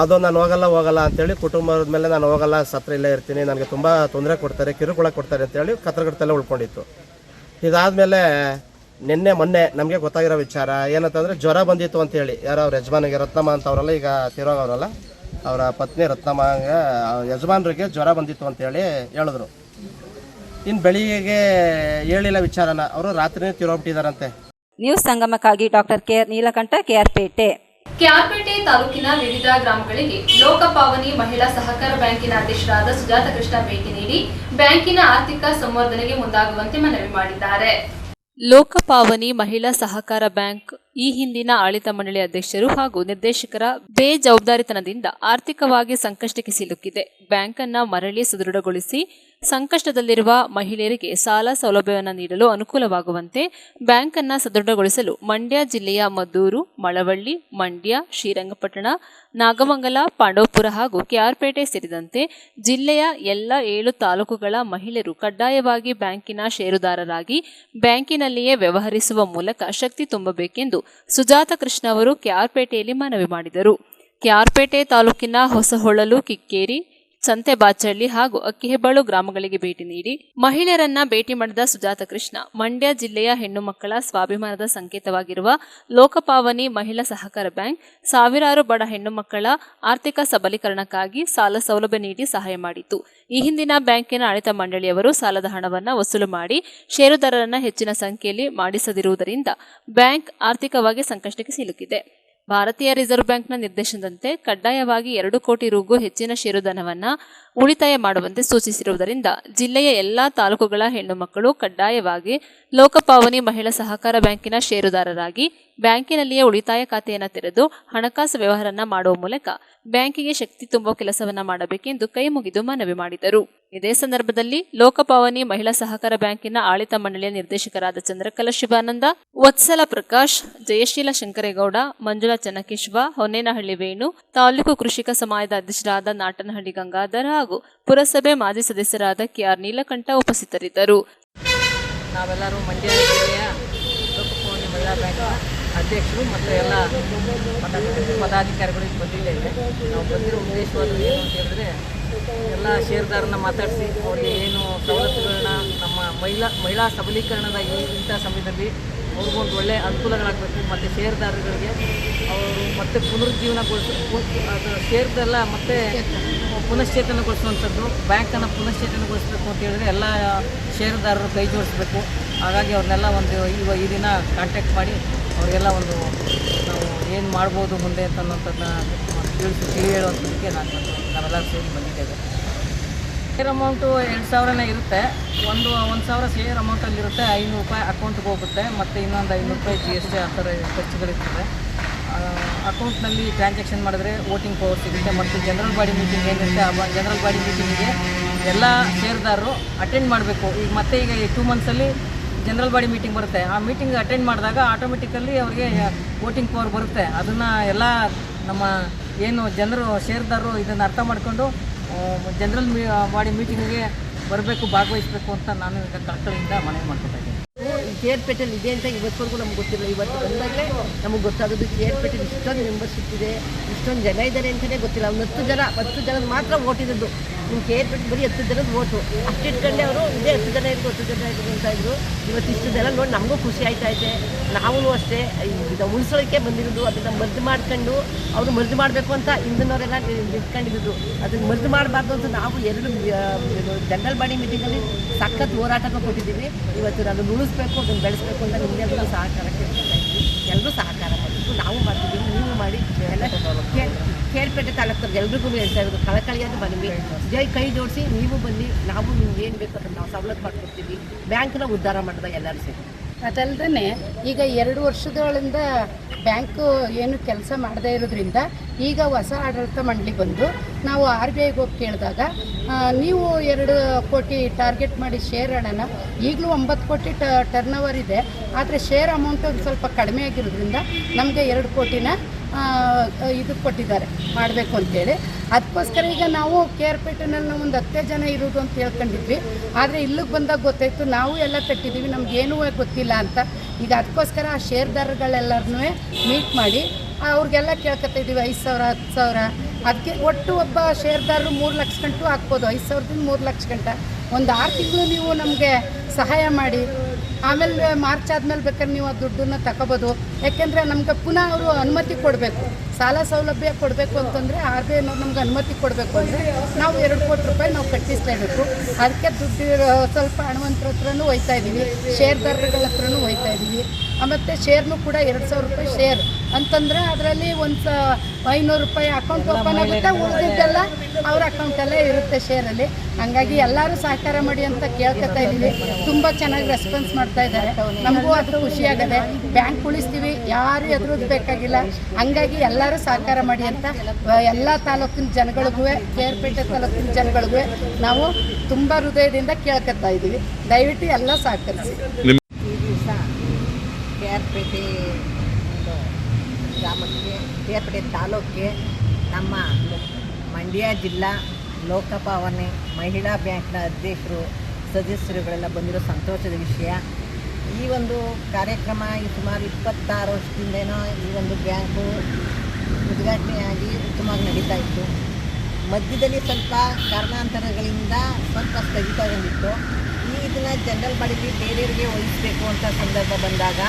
ಅದು ನಾನು ಹೋಗಲ್ಲ ಅಂತೇಳಿ ಕುಟುಂಬದ ಮೇಲೆ ನಾನು ಹೋಗಲ್ಲ, ಸತ್ರ ಇಲ್ಲೇ ಇರ್ತೀನಿ, ನನಗೆ ತುಂಬ ತೊಂದರೆ ಕೊಡ್ತಾರೆ, ಕಿರುಕುಳ ಕೊಡ್ತಾರೆ ಅಂತೇಳಿ ಕತ್ತರಘಟ್ಟದಲ್ಲೇ ಉಳ್ಕೊಂಡಿತ್ತು. ಇದಾದಮೇಲೆ ಮೊನ್ನೆ ನಮಗೆ ಗೊತ್ತಾಗಿರೋ ವಿಚಾರ ಏನಂತಂದರೆ ಜ್ವರ ಬಂದಿತ್ತು ಅಂತೇಳಿ ಯಾರೋ ಅವ್ರ ಯಜಮಾನಿಗೆ, ರತ್ನಮ್ಮ ಅಂತ ಅವರಲ್ಲ ಈಗ ತಿರೋಗವರಲ್ಲ, ಅವರ ಪತ್ನಿ ರತ್ನಮ್ಮಗೆ ಯಜಮಾನ್ರಿಗೆ ಜ್ವರ ಬಂದಿತ್ತು ಅಂತೇಳಿ ಹೇಳಿದ್ರು. ಇನ್ನು ಬೆಳಿಗ್ಗೆ ಹೇಳಿಲ್ಲ ವಿಚಾರನ, ಅವರು ರಾತ್ರಿನೇ ತಿರೋಗ್ಬಿಟ್ಟಿದ್ದಾರಂತೆ. ನ್ಯೂಸ್ ಸಂಗಮಕ್ಕಾಗಿ ಡಾಕ್ಟರ್ ಕೆ ನೀಲಕಂಠ, ಕೆಆರ್ಪೇಟೆ. ಕೆಆರ್ಪೇಟೆ ತಾಲೂಕಿನ ವಿವಿಧ ಗ್ರಾಮಗಳಿಗೆ ಲೋಕಪಾವನಿ ಮಹಿಳಾ ಸಹಕಾರ ಬ್ಯಾಂಕಿನ ಅಧ್ಯಕ್ಷರಾದ ಸುಜಾತ ಕೃಷ್ಣ ಭೇಟಿ ನೀಡಿ ಬ್ಯಾಂಕಿನ ಆರ್ಥಿಕ ಸಂವರ್ಧನೆಗೆ ಮುಂದಾಗುವಂತೆ ಮನವಿ ಮಾಡಿದ್ದಾರೆ. ಲೋಕಪಾವನಿ ಮಹಿಳಾ ಸಹಕಾರ ಬ್ಯಾಂಕ್ ಈ ಹಿಂದಿನ ಆಡಳಿತ ಮಂಡಳಿ ಅಧ್ಯಕ್ಷರು ಹಾಗೂ ನಿರ್ದೇಶಕರ ಬೇಜವಾಬ್ದಾರಿತನದಿಂದ ಆರ್ಥಿಕವಾಗಿ ಸಂಕಷ್ಟಕ್ಕೆ ಸಿಲುಕಿದೆ. ಬ್ಯಾಂಕ್ ಅನ್ನ ಮರಳಿ ಸದೃಢಗೊಳಿಸಿ ಸಂಕಷ್ಟದಲ್ಲಿರುವ ಮಹಿಳೆಯರಿಗೆ ಸಾಲ ಸೌಲಭ್ಯವನ್ನು ನೀಡಲು ಅನುಕೂಲವಾಗುವಂತೆ ಬ್ಯಾಂಕ್ ಅನ್ನ ಸದೃಢಗೊಳಿಸಲು ಮಂಡ್ಯ ಜಿಲ್ಲೆಯ ಮದ್ದೂರು, ಮಳವಳ್ಳಿ, ಮಂಡ್ಯ, ಶ್ರೀರಂಗಪಟ್ಟಣ, ನಾಗಮಂಗಲ, ಪಾಂಡವಪುರ ಹಾಗೂ ಕೆಆರ್ಪೇಟೆ ಸೇರಿದಂತೆ ಜಿಲ್ಲೆಯ ಎಲ್ಲ 7 ತಾಲೂಕುಗಳ ಮಹಿಳೆಯರು ಕಡ್ಡಾಯವಾಗಿ ಬ್ಯಾಂಕಿನ ಷೇರುದಾರರಾಗಿ ಬ್ಯಾಂಕಿನಲ್ಲಿಯೇ ವ್ಯವಹರಿಸುವ ಮೂಲಕ ಶಕ್ತಿ ತುಂಬಬೇಕೆಂದು ಸುಜಾತ ಕೃಷ್ಣ ಅವರು ಕೆಆರ್ಪೇಟೆಯಲ್ಲಿ ಮನವಿ ಮಾಡಿದರು. ಕೆಆರ್ಪೇಟೆ ತಾಲೂಕಿನ ಹೊಸಹೊಳಲು, ಕಿಕ್ಕೇರಿ, ಸಂತೆಬಾಚಹಳ್ಳಿ ಹಾಗೂ ಅಕ್ಕಿಹೆಬ್ಬಾಳು ಗ್ರಾಮಗಳಿಗೆ ಭೇಟಿ ನೀಡಿ ಮಹಿಳೆಯರನ್ನ ಭೇಟಿ ಮಾಡಿದ ಸುಜಾತ ಕೃಷ್ಣ, ಮಂಡ್ಯ ಜಿಲ್ಲೆಯ ಹೆಣ್ಣು ಮಕ್ಕಳ ಸ್ವಾಭಿಮಾನದ ಸಂಕೇತವಾಗಿರುವ ಲೋಕಪಾವನಿ ಮಹಿಳಾ ಸಹಕಾರ ಬ್ಯಾಂಕ್ ಸಾವಿರಾರು ಬಡ ಹೆಣ್ಣು ಮಕ್ಕಳ ಆರ್ಥಿಕ ಸಬಲೀಕರಣಕ್ಕಾಗಿ ಸಾಲ ಸೌಲಭ್ಯ ನೀಡಿ ಸಹಾಯ ಮಾಡಿತು. ಈ ಹಿಂದಿನ ಬ್ಯಾಂಕಿನ ಆಡಳಿತ ಮಂಡಳಿಯವರು ಸಾಲದ ಹಣವನ್ನು ವಸೂಲು ಮಾಡಿ ಷೇರುದಾರರನ್ನ ಹೆಚ್ಚಿನ ಸಂಖ್ಯೆಯಲ್ಲಿ ಮಾಡಿಸದಿರುವುದರಿಂದ ಬ್ಯಾಂಕ್ ಆರ್ಥಿಕವಾಗಿ ಸಂಕಷ್ಟಕ್ಕೆ ಸಿಲುಕಿದೆ. ಭಾರತೀಯ ರಿಸರ್ವ್ ಬ್ಯಾಂಕ್ನ ನಿರ್ದೇಶನದಂತೆ ಕಡ್ಡಾಯವಾಗಿ 2 ಕೋಟಿ ರುಗೂ ಹೆಚ್ಚಿನ ಷೇರುಧನವನ್ನು ಉಳಿತಾಯ ಮಾಡುವಂತೆ ಸೂಚಿಸಿರುವುದರಿಂದ ಜಿಲ್ಲೆಯ ಎಲ್ಲಾ ತಾಲೂಕುಗಳ ಹೆಣ್ಣು ಮಕ್ಕಳು ಕಡ್ಡಾಯವಾಗಿ ಲೋಕಪಾವನಿ ಮಹಿಳಾ ಸಹಕಾರ ಬ್ಯಾಂಕಿನ ಷೇರುದಾರರಾಗಿ ಬ್ಯಾಂಕಿನಲ್ಲಿಯೇ ಉಳಿತಾಯ ಖಾತೆಯನ್ನು ತೆರೆದು ಹಣಕಾಸು ವ್ಯವಹಾರನ ಮಾಡುವ ಮೂಲಕ ಬ್ಯಾಂಕಿಗೆ ಶಕ್ತಿ ತುಂಬುವ ಕೆಲಸವನ್ನ ಮಾಡಬೇಕೆಂದು ಕೈ ಮುಗಿದು ಮನವಿ ಮಾಡಿದರು. ಇದೇ ಸಂದರ್ಭದಲ್ಲಿ ಲೋಕಪಾವನಿ ಮಹಿಳಾ ಸಹಕಾರ ಬ್ಯಾಂಕಿನ ಆಡಳಿತ ಮಂಡಳಿಯ ನಿರ್ದೇಶಕರಾದ ಚಂದ್ರಕಲಾ ಶಿವಾನಂದ, ವತ್ಸಲ ಪ್ರಕಾಶ್, ಜಯಶೀಲ ಶಂಕರೇಗೌಡ, ಮಂಜುಳಾ ಚನ್ನಕೇಶವ, ಹೊನ್ನೇನಹಳ್ಳಿ ವೇಣು, ತಾಲೂಕು ಕೃಷಿಕ ಸಮಾಜದ ಅಧ್ಯಕ್ಷರಾದ ನಾಟನಹಳ್ಳಿ ಗಂಗಾಧರ ಹಾಗೂ ಪುರಸಭೆ ಮಾಜಿ ಸದಸ್ಯರಾದ ಕೆಆರ್ ನೀಲಕಂಠ ಉಪಸ್ಥಿತರಿದ್ದರು. ನಾವೆಲ್ಲರೂ ಮಂಡ್ಯ ಜಿಲ್ಲೆಯ ಲೋಕಪಾವನಿ ಮಹಿಳಾ ಬ್ಯಾಂಕ್ ಅಧ್ಯಕ್ಷರು ಮತ್ತು ಎಲ್ಲ ಪದಾಧಿಕಾರಿಗಳಿಗೆ ಬಂದಿದ್ದೇವೆ. ನಾವು ಬಂದಿರೋ ಉದ್ದೇಶವಾದರೂ ಏನು ಅಂತ ಹೇಳಿದ್ರೆ, ಎಲ್ಲ ಷೇರುದಾರನ್ನ ಮಾತಾಡಿಸಿ ಅವರಿಗೆ ಏನು ಸವಲತ್ತುಗಳನ್ನ ನಮ್ಮ ಮಹಿಳಾ ಸಬಲೀಕರಣದ ಇಂಥ ಸಮಯದಲ್ಲಿ ಅವ್ರಿಗೊಂದು ಒಳ್ಳೆಯ ಅನುಕೂಲಗಳಾಗಬೇಕು. ಮತ್ತು ಷೇರುದಾರರಿಗೆ ಅವರು ಮತ್ತೆ ಅದು ಷೇರ್ದೆಲ್ಲ ಮತ್ತೆ ಪುನಶ್ಚೇತನಗೊಳಿಸುವಂಥದ್ದು, ಬ್ಯಾಂಕನ್ನು ಪುನಶ್ಚೇತನಗೊಳಿಸಬೇಕು ಅಂತ ಹೇಳಿದ್ರೆ ಎಲ್ಲ ಷೇರುದಾರರು ಕೈ ಜೋಡಿಸ್ಬೇಕು. ಹಾಗಾಗಿ ಅವ್ರನ್ನೆಲ್ಲ ಈ ದಿನ ಕಾಂಟ್ಯಾಕ್ಟ್ ಮಾಡಿ ಅವರಿಗೆಲ್ಲ ನಾವು ಏನು ಮಾಡ್ಬೋದು ಮುಂದೆ ಅನ್ನೋಂಥದ್ದನ್ನ ತಿಳಿ ಹೇಳುವಂಥದ್ದಕ್ಕೆ ನಾವೆಲ್ಲ ಸೇರಿ ಬಂದಿದ್ದೇವೆ. ಶೇರ್ ಅಮೌಂಟು 2,000 ಇರುತ್ತೆ. 1,000 ಶೇರ್ ಅಮೌಂಟಲ್ಲಿರುತ್ತೆ. 500 ರೂಪಾಯಿ ಅಕೌಂಟ್ಗೆ ಹೋಗುತ್ತೆ. ಮತ್ತು ಇನ್ನೊಂದು 500 ರೂಪಾಯಿ GST ಆ ಥರ ಖರ್ಚುಗಳಿರ್ತದೆ. ಅಕೌಂಟ್ನಲ್ಲಿ ಟ್ರಾನ್ಸಾಕ್ಷನ್ ಮಾಡಿದ್ರೆ ವೋಟಿಂಗ್ ಪವರ್ ಸಿಗುತ್ತೆ. ಮತ್ತು ಜನರಲ್ ಬಾಡಿ ಮೀಟಿಂಗ್ ಏನಿರುತ್ತೆ ಆ ಜನರಲ್ ಬಾಡಿ ಮೀಟಿಂಗಿಗೆ ಎಲ್ಲ ಷೇರುದಾರರು ಅಟೆಂಡ್ ಮಾಡಬೇಕು. ಈಗ 2 ಮಂತ್ಸಲ್ಲಿ ಜನರಲ್ ಬಾಡಿ ಮೀಟಿಂಗ್ ಬರುತ್ತೆ. ಆ ಮೀಟಿಂಗ್ ಅಟೆಂಡ್ ಮಾಡಿದಾಗ ಆಟೋಮೆಟಿಕಲ್ಲಿ ಅವರಿಗೆ ವೋಟಿಂಗ್ ಪವರ್ ಬರುತ್ತೆ. ಅದನ್ನು ಎಲ್ಲ ನಮ್ಮ ಏನು ಜನರು ಷೇರುದಾರರು ಇದನ್ನು ಅರ್ಥ ಮಾಡಿಕೊಂಡು ಜನರಲ್ ಬಾಡಿ ಮೀಟಿಂಗಿಗೆ ಬರಬೇಕು, ಭಾಗವಹಿಸಬೇಕು ಅಂತ ನಾನು ಈಗ ಕಳಕಳಿಯಿಂದ ಮನವಿ ಮಾಡ್ಕೊತಾ ಇದ್ದೀನಿ. ಕೇರ್ಪೇಟೆಯಲ್ಲಿ ಇದೆ ಅಂತ ಇವತ್ತವರೆಗೂ ನಮ್ಗೆ ಗೊತ್ತಿಲ್ಲ. ಇವತ್ತು ಬಂದಾಗಲೇ ನಮಗೆ ಗೊತ್ತಾಗೋದು ಕೇರ್ಪೇಟೆಯಲ್ಲಿ ಇಷ್ಟೊಂದು ಮೆಂಬರ್ಶಿಪ್ ಇದೆ, ಇಷ್ಟೊಂದು ಜನ ಇದ್ದಾರೆ ಅಂತಲೇ ಗೊತ್ತಿಲ್ಲ. ಒಂದು 10 ಜನದ ಮಾತ್ರ ಓಟ್ ಇರೋದು. ನಿಮ್ಮ ಕೇರ್ಪೇಟೆ ಬರೀ 10 ಜನದ ಓಟು ಅಷ್ಟು ಇಟ್ಕೊಂಡೆ ಅವರು ಇದೇ 10 ಜನ ಇದ್ರು 10 ಜನ ಇದ್ರು ಅಂತ ಇದ್ರು. ಇವತ್ತು ಇಷ್ಟು ಜನ ನೋಡಿ ನಮಗೂ ಖುಷಿ ಆಯ್ತಾ ಇದೆ. ನಾವು ಅಷ್ಟೇ ಇದು ಉಳಿಸೋಕ್ಕೆ ಬಂದಿರೋದು. ಅದನ್ನು ಮರ್ದು ಮಾಡ್ಕೊಂಡು ಅವರು ಮರ್ದು ಮಾಡಬೇಕು ಅಂತ ಹಿಂದಿನವರೆಲ್ಲ ನಿಂತ್ಕೊಂಡಿದ್ದು. ಅದನ್ನು ಮರ್ದು ಮಾಡಬಾರ್ದು ಅಂತ ನಾವು 2 ಜನರಲ್ ಬಾಡಿ ಮೀಟಿಂಗಲ್ಲಿ ಸಖತ್ ಹೋರಾಟನೂ ಕೊಟ್ಟಿದ್ದೀವಿ. ಇವತ್ತು ಅದನ್ನು ಉಳಿಸ್ಬೇಕು, ಅದನ್ನು ಬೆಳೆಸಬೇಕು ಅಂತ ನಿಮ್ಮೆಲ್ಲರೂ ಸಹಕಾರಕ್ಕೆ ಎಲ್ಲರೂ ಸಹಕಾರ ಮಾಡಬೇಕು. ನಾವು ಮಾಡ್ತಿದ್ದೀವಿ, ನೀವು ಮಾಡಿ. ಎಲ್ಲ ಕೇರ್ಪೇಟೆ ತಾಲೂಕವ್ರಿಗೆ ಎಲ್ರಿಗೂ ಹೇಳ್ತಾ ಇರೋದು ಕಳಕಳಿಯಾಗಿ ಬನ್ನಿ, ಕೈ ಜೋಡಿಸಿ ನೀವು ಬನ್ನಿ. ನಾವು ನಿಮ್ಗೆ ಏನು ಬೇಕು ಅದನ್ನು ನಾವು ಸವಲತ್ತು ಮಾಡಿಕೊಡ್ತೀವಿ. ಬ್ಯಾಂಕ್ನ ಉದ್ಧಾರ ಮಾಡಿದ ಎಲ್ಲರೂ ಸೇರಿ. ಅದಲ್ಲದೆ ಈಗ 2 ವರ್ಷಗಳಿಂದ ಬ್ಯಾಂಕು ಏನು ಕೆಲಸ ಮಾಡದೇ ಇರೋದ್ರಿಂದ ಈಗ ಹೊಸ ಆಡಳಿತ ಮಂಡಳಿ ಬಂದು ನಾವು RBIಗೆ ಹೋಗಿ ಕೇಳಿದಾಗ ನೀವು 2 ಕೋಟಿ ಟಾರ್ಗೆಟ್ ಮಾಡಿ ಶೇರ್ ಹಣನ, ಈಗಲೂ 9 ಕೋಟಿ ಟರ್ನ್ ಓವರ್ ಇದೆ, ಆದರೆ ಶೇರ್ ಅಮೌಂಟು ಸ್ವಲ್ಪ ಕಡಿಮೆ ಆಗಿರೋದ್ರಿಂದ ನಮಗೆ 2 ಕೋಟಿನ ಇದು ಕೊಟ್ಟಿದ್ದಾರೆ ಮಾಡಬೇಕು ಅಂತೇಳಿ. ಅದಕ್ಕೋಸ್ಕರ ಈಗ ನಾವು ಕೇರ್ಪೇಟೆನಲ್ಲಿ ನಾವು ಒಂದು 10 ಜನ ಇರೋದು ಅಂತ ಹೇಳ್ಕೊಂಡಿದ್ವಿ. ಆದರೆ ಇಲ್ಲಿಗೆ ಬಂದಾಗ ಗೊತ್ತಾಯಿತು ನಾವು ಎಲ್ಲ ಕಟ್ಟಿದ್ದೀವಿ, ನಮಗೇನೂ ಗೊತ್ತಿಲ್ಲ ಅಂತ. ಈಗ ಅದಕ್ಕೋಸ್ಕರ ಆ ಷೇರ್ದಾರಗಳೆಲ್ಲರನ್ನೂ ಮೀಟ್ ಮಾಡಿ ಅವ್ರಿಗೆಲ್ಲ ಕೇಳ್ಕೊತಾ ಇದ್ದೀವಿ 5,000 10,000. ಅದಕ್ಕೆ ಒಟ್ಟು ಒಬ್ಬ ಷೇರ್ದಾರರು 3 ಲಕ್ಷ ಗಂಟು ಹಾಕ್ಬೋದು. 5,000ದಿಂದ 3 ಲಕ್ಷ ಗಂಟ ಒಂದು 6 ತಿಂಗಳು ನೀವು ನಮಗೆ ಸಹಾಯ ಮಾಡಿ. ಆಮೇಲೆ ಮಾರ್ಚ್ ಆದಮೇಲೆ ಬೇಕಾದ್ರೆ ನೀವು ಆ ದುಡ್ಡನ್ನು ತಗೋಬೋದು. ಯಾಕೆಂದರೆ ನಮ್ಗೆ ಪುನಃ ಅವರು ಅನುಮತಿ ಕೊಡಬೇಕು, ಸಾಲ ಸೌಲಭ್ಯ ಕೊಡಬೇಕು ಅಂತಂದರೆ RBIನವ್ರು ನಮ್ಗೆ ಅನುಮತಿ ಕೊಡಬೇಕು ಅಂದರೆ ನಾವು 2 ಕೋಟಿ ರೂಪಾಯಿ ನಾವು ಕಟ್ಟಿಸಲೇಬೇಕು. ಅದಕ್ಕೆ ದುಡ್ಡು ಸ್ವಲ್ಪ ಹಣವಂತರ ಹತ್ರನೂ ಹೋಯ್ತಾ ಇದ್ದೀವಿ, ಷೇರ್ದಾರಗಳ ಹತ್ರನೂ ಹೋಯ್ತಾ ಇದ್ದೀವಿ. ಮತ್ತು ಶೇರ್ನೂ ಕೂಡ 2,000 ರೂಪಾಯಿ ಶೇರ್ ಅಂತಂದರೆ ಅದರಲ್ಲಿ ಒಂದು 500 ರೂಪಾಯಿ ಅಕೌಂಟ್ ಓಪನ್ ಆಗುತ್ತೆ, ಉಳಿದಿದ್ದೆಲ್ಲ ಅವ್ರ ಅಕೌಂಟಲ್ಲೇ ಇರುತ್ತೆ ಶೇರಲ್ಲಿ. ಹಂಗಾಗಿ ಎಲ್ಲರೂ ಸಹಕಾರ ಮಾಡಿ ಅಂತ ಕೇಳ್ಕೊತಾ ಇದ್ದೀವಿ. ತುಂಬ ಚೆನ್ನಾಗಿ ರೆಸ್ಪಾನ್ಸ್ ಮಾಡ್ತಾ ಇದ್ದಾರೆ, ನಮಗೂ ಅದು ಖುಷಿಯಾಗದೆ. ಬ್ಯಾಂಕ್ ಉಳಿಸ್ತೀವಿ, ಯಾರು ಎದುರೋದು ಬೇಕಾಗಿಲ್ಲ. ಹಂಗಾಗಿ ಎಲ್ಲರೂ ಸಹಕಾರ ಮಾಡಿ ಅಂತ ಎಲ್ಲ ತಾಲೂಕಿನ ಜನಗಳಿಗೂ, ಕೇರ್ಪೇಟೆ ತಾಲೂಕಿನ ಜನಗಳಿಗೂ ನಾವು ತುಂಬ ಹೃದಯದಿಂದ ಕೇಳ್ಕೊತಾ ಇದ್ದೀವಿ. ದಯವಿಟ್ಟು ಎಲ್ಲ ಸಹಕರಿಸಿ. ಈ ದಿವಸ ಕೇರ್ಪೇಟೆ ಗ್ರಾಮಕ್ಕೆ, ಕೇರ್ಪೇಟೆ ತಾಲೂಕಿಗೆ ನಮ್ಮ ಮಂಡ್ಯ ಜಿಲ್ಲಾ ಲೋಕಪಾವನೆ ಮಹಿಳಾ ಬ್ಯಾಂಕ್ನ ಅಧ್ಯಕ್ಷರು, ಸದಸ್ಯರುಗಳೆಲ್ಲ ಬಂದಿರೋ ಸಂತೋಷದ ವಿಷಯ. ಈ ಒಂದು ಕಾರ್ಯಕ್ರಮ ಸುಮಾರು 26 ವರ್ಷದಿಂದೇನೋ ಈ ಒಂದು ಬ್ಯಾಂಕು ಉದ್ಘಾಟನೆಯಾಗಿ ಉತ್ತಮವಾಗಿ ನಡೀತಾ ಇತ್ತು. ಮಧ್ಯದಲ್ಲಿ ಸ್ವಲ್ಪ ಕಾರಣಾಂತರಗಳಿಂದ ಸ್ವಲ್ಪ ಸ್ಥಗಿತಗೊಂಡಿತ್ತು. ಇದನ್ನು ಜನರಲ್ ಬಾಡಿಲಿ ಬೇರೆಯವರಿಗೆ ವಹಿಸಬೇಕು ಅಂತ ಸಂದರ್ಭ ಬಂದಾಗ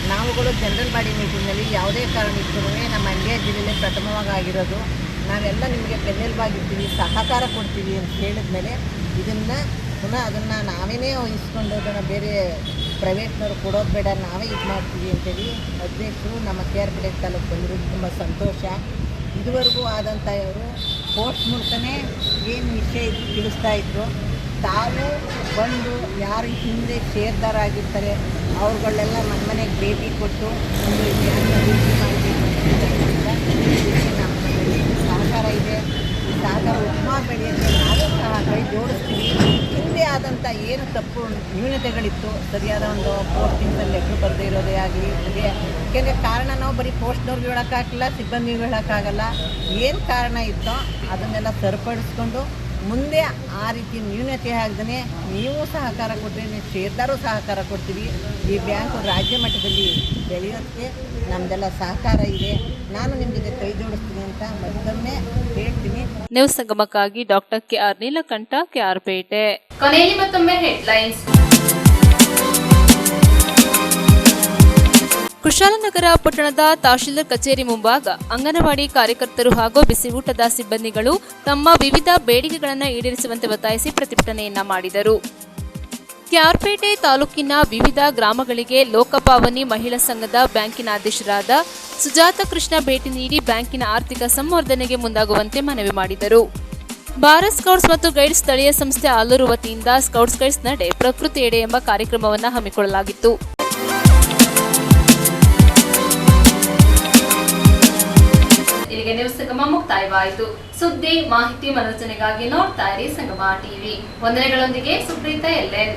ನಾವುಗಳು ಜನರಲ್ ಬಾಡಿ ಮೀಟಿಂಗ್ನಲ್ಲಿ ಯಾವುದೇ ಕಾರಣಕ್ಕೂ ನಮ್ಮ ಮಂಡ್ಯ ಜಿಲ್ಲೆಯಲ್ಲಿ ಪ್ರಥಮವಾಗಿ ಆಗಿರೋದು, ನಾವೆಲ್ಲ ನಿಮಗೆ ಬೆನ್ನೆಲುಬಾಗಿರ್ತೀವಿ, ಸಹಕಾರ ಕೊಡ್ತೀವಿ ಅಂತ ಹೇಳಿದ್ಮೇಲೆ ಇದನ್ನು ಪುನಃ ಅದನ್ನು ನಾವೇ ವಹಿಸ್ಕೊಂಡು ಅದನ್ನು ಬೇರೆ ಪ್ರೈವೇಟ್ನವ್ರು ಕೊಡೋದು ಬೇಡ, ನಾವೇ ಇದು ಮಾಡ್ತೀವಿ ಅಂತೇಳಿ ಅಧ್ಯಕ್ಷರು ನಮ್ಮ ಕೇರ್ಪೇಟೆ ತಾಲೂಕು ಬಂದಿರೋದು ತುಂಬ ಸಂತೋಷ. ಇದುವರೆಗೂ ಆದಂಥ ಇವರು ಪೋಸ್ಟ್ ಮೂಲಕನೇ ಏನು ವಿಷಯ ತಿಳಿಸ್ತಾ ಇದ್ರು. ತಾವು ಬಂದು ಯಾರು ಹಿಂದೆ ಶೇರ್ದಾರ ಆಗಿರ್ತಾರೆ ಅವ್ರುಗಳೆಲ್ಲ ಮನೆಗೆ ಭೇಟಿ ಕೊಟ್ಟು ಒಂದು ಅಭಿವೃದ್ಧಿ ಮಾಡಬೇಕು ನಮ್ಮ ಸಹಕಾರ ಇದೆ. ಈ ಸಹಕಾರ ಉತ್ತಮ ಬೆಳೆಯೋಕ್ಕೆ ನಾವೇ ಸಹ ಕೈ ಜೋಡಿಸ್ತೀವಿ. ಹಿಂದೆ ಆದಂಥ ಏನು ತಪ್ಪು ನ್ಯೂನತೆಗಳಿತ್ತು, ಸರಿಯಾದ ಒಂದು ಪೋಸ್ಟಿಂಗ್ಸಲ್ಲಿ ಲೆಟ್ರ್ ಬರದೇ ಇರೋದೇ ಆಗಲಿ, ಯಾಕೆಂದರೆ ಕಾರಣ ನಾವು ಬರೀ ಪೋಸ್ಟ್ನವ್ರಿಗೆ ಹೇಳೋಕ್ಕಾಗಲ್ಲ, ಸಿಬ್ಬಂದಿಗೆ ಹೇಳೋಕ್ಕಾಗಲ್ಲ. ಏನು ಕಾರಣ ಇತ್ತೋ ಅದನ್ನೆಲ್ಲ ಸರಿಪಡಿಸ್ಕೊಂಡು ಮುಂದೆ ಆ ರೀತಿ ನ್ಯೂನತೆ ಆಗದೇ ನೀವು ಸಹಕಾರ ಕೊಟ್ಟರೆ, ನೀವು ಶೇರ್ದಾರು ಸಹಕಾರ ಕೊಡ್ತೀವಿ. ಈ ಬ್ಯಾಂಕು ರಾಜ್ಯ ಮಟ್ಟದಲ್ಲಿ ಬೆಳೆಯೋಕ್ಕೆ ನಮ್ಮದೆಲ್ಲ ಸಹಕಾರ ಇದೆ. ನಾನು ನಿಮ್ಮ ಜೊತೆ ಕೈ ಜೋಡಿಸ್ತೀನಿ ಅಂತ ಮತ್ತೊಮ್ಮೆ ಹೇಳ್ತೀನಿ. ನ್ಯೂಸ್ ಸಂಗಮಕ್ಕಾಗಿ ಡಾಕ್ಟರ್ KR ನೀಲಕಂಠ, KRಪೇಟೆ. ಕೊನೆಯಲ್ಲಿ ಮತ್ತೊಮ್ಮೆ ಹೆಡ್ಲೈನ್ಸ್. ಕುಶಾಲನಗರ ಪಟ್ಟಣದ ತಹಶೀಲ್ದಾರ್ ಕಚೇರಿ ಮುಂಭಾಗ ಅಂಗನವಾಡಿ ಕಾರ್ಯಕರ್ತರು ಹಾಗೂ ಬಿಸಿ ಊಟದ ಸಿಬ್ಬಂದಿಗಳು ತಮ್ಮ ವಿವಿಧ ಬೇಡಿಕೆಗಳನ್ನು ಈಡೇರಿಸುವಂತೆ ಒತ್ತಾಯಿಸಿ ಪ್ರತಿಭಟನೆಯನ್ನ ಮಾಡಿದರು. KRಪೇಟೆ ತಾಲೂಕಿನ ವಿವಿಧ ಗ್ರಾಮಗಳಿಗೆ ಲೋಕಪಾವನಿ ಮಹಿಳಾ ಸಂಘದ ಬ್ಯಾಂಕಿನ ಅಧ್ಯಕ್ಷರಾದ ಸುಜಾತ ಕೃಷ್ಣ ಭೇಟಿ ನೀಡಿ ಬ್ಯಾಂಕಿನ ಆರ್ಥಿಕ ಸಂವರ್ಧನೆಗೆ ಮುಂದಾಗುವಂತೆ ಮನವಿ ಮಾಡಿದರು. ಭಾರತ್ ಸ್ಕೌಟ್ಸ್ ಮತ್ತು ಗೈಡ್ಸ್ ಸ್ಥಳೀಯ ಸಂಸ್ಥೆ ಆಲೂರು ವತಿಯಿಂದ ಸ್ಕೌಟ್ಸ್ ಗೈಡ್ಸ್ ನಡೆ ಪ್ರಕೃತಿ ಎಡೆ ಎಂಬ ಕಾರ್ಯಕ್ರಮವನ್ನು ಹಮ್ಮಿಕೊಳ್ಳಲಾಗಿತ್ತು. ಇಲ್ಲಿಗೆ ನ್ಯೂಸ್ ಸಂಗಮ ಮುಕ್ತಾಯವಾಯಿತು. ಸುದ್ದಿ, ಮಾಹಿತಿ, ಮನೋರಂಜನೆಗಾಗಿ ನೋಡ್ತಾ ಇರಿ ಸಂಗಮ ಟಿವಿ. ವಂದನೆಗಳೊಂದಿಗೆ ಸುಪ್ರೀತಾ LN.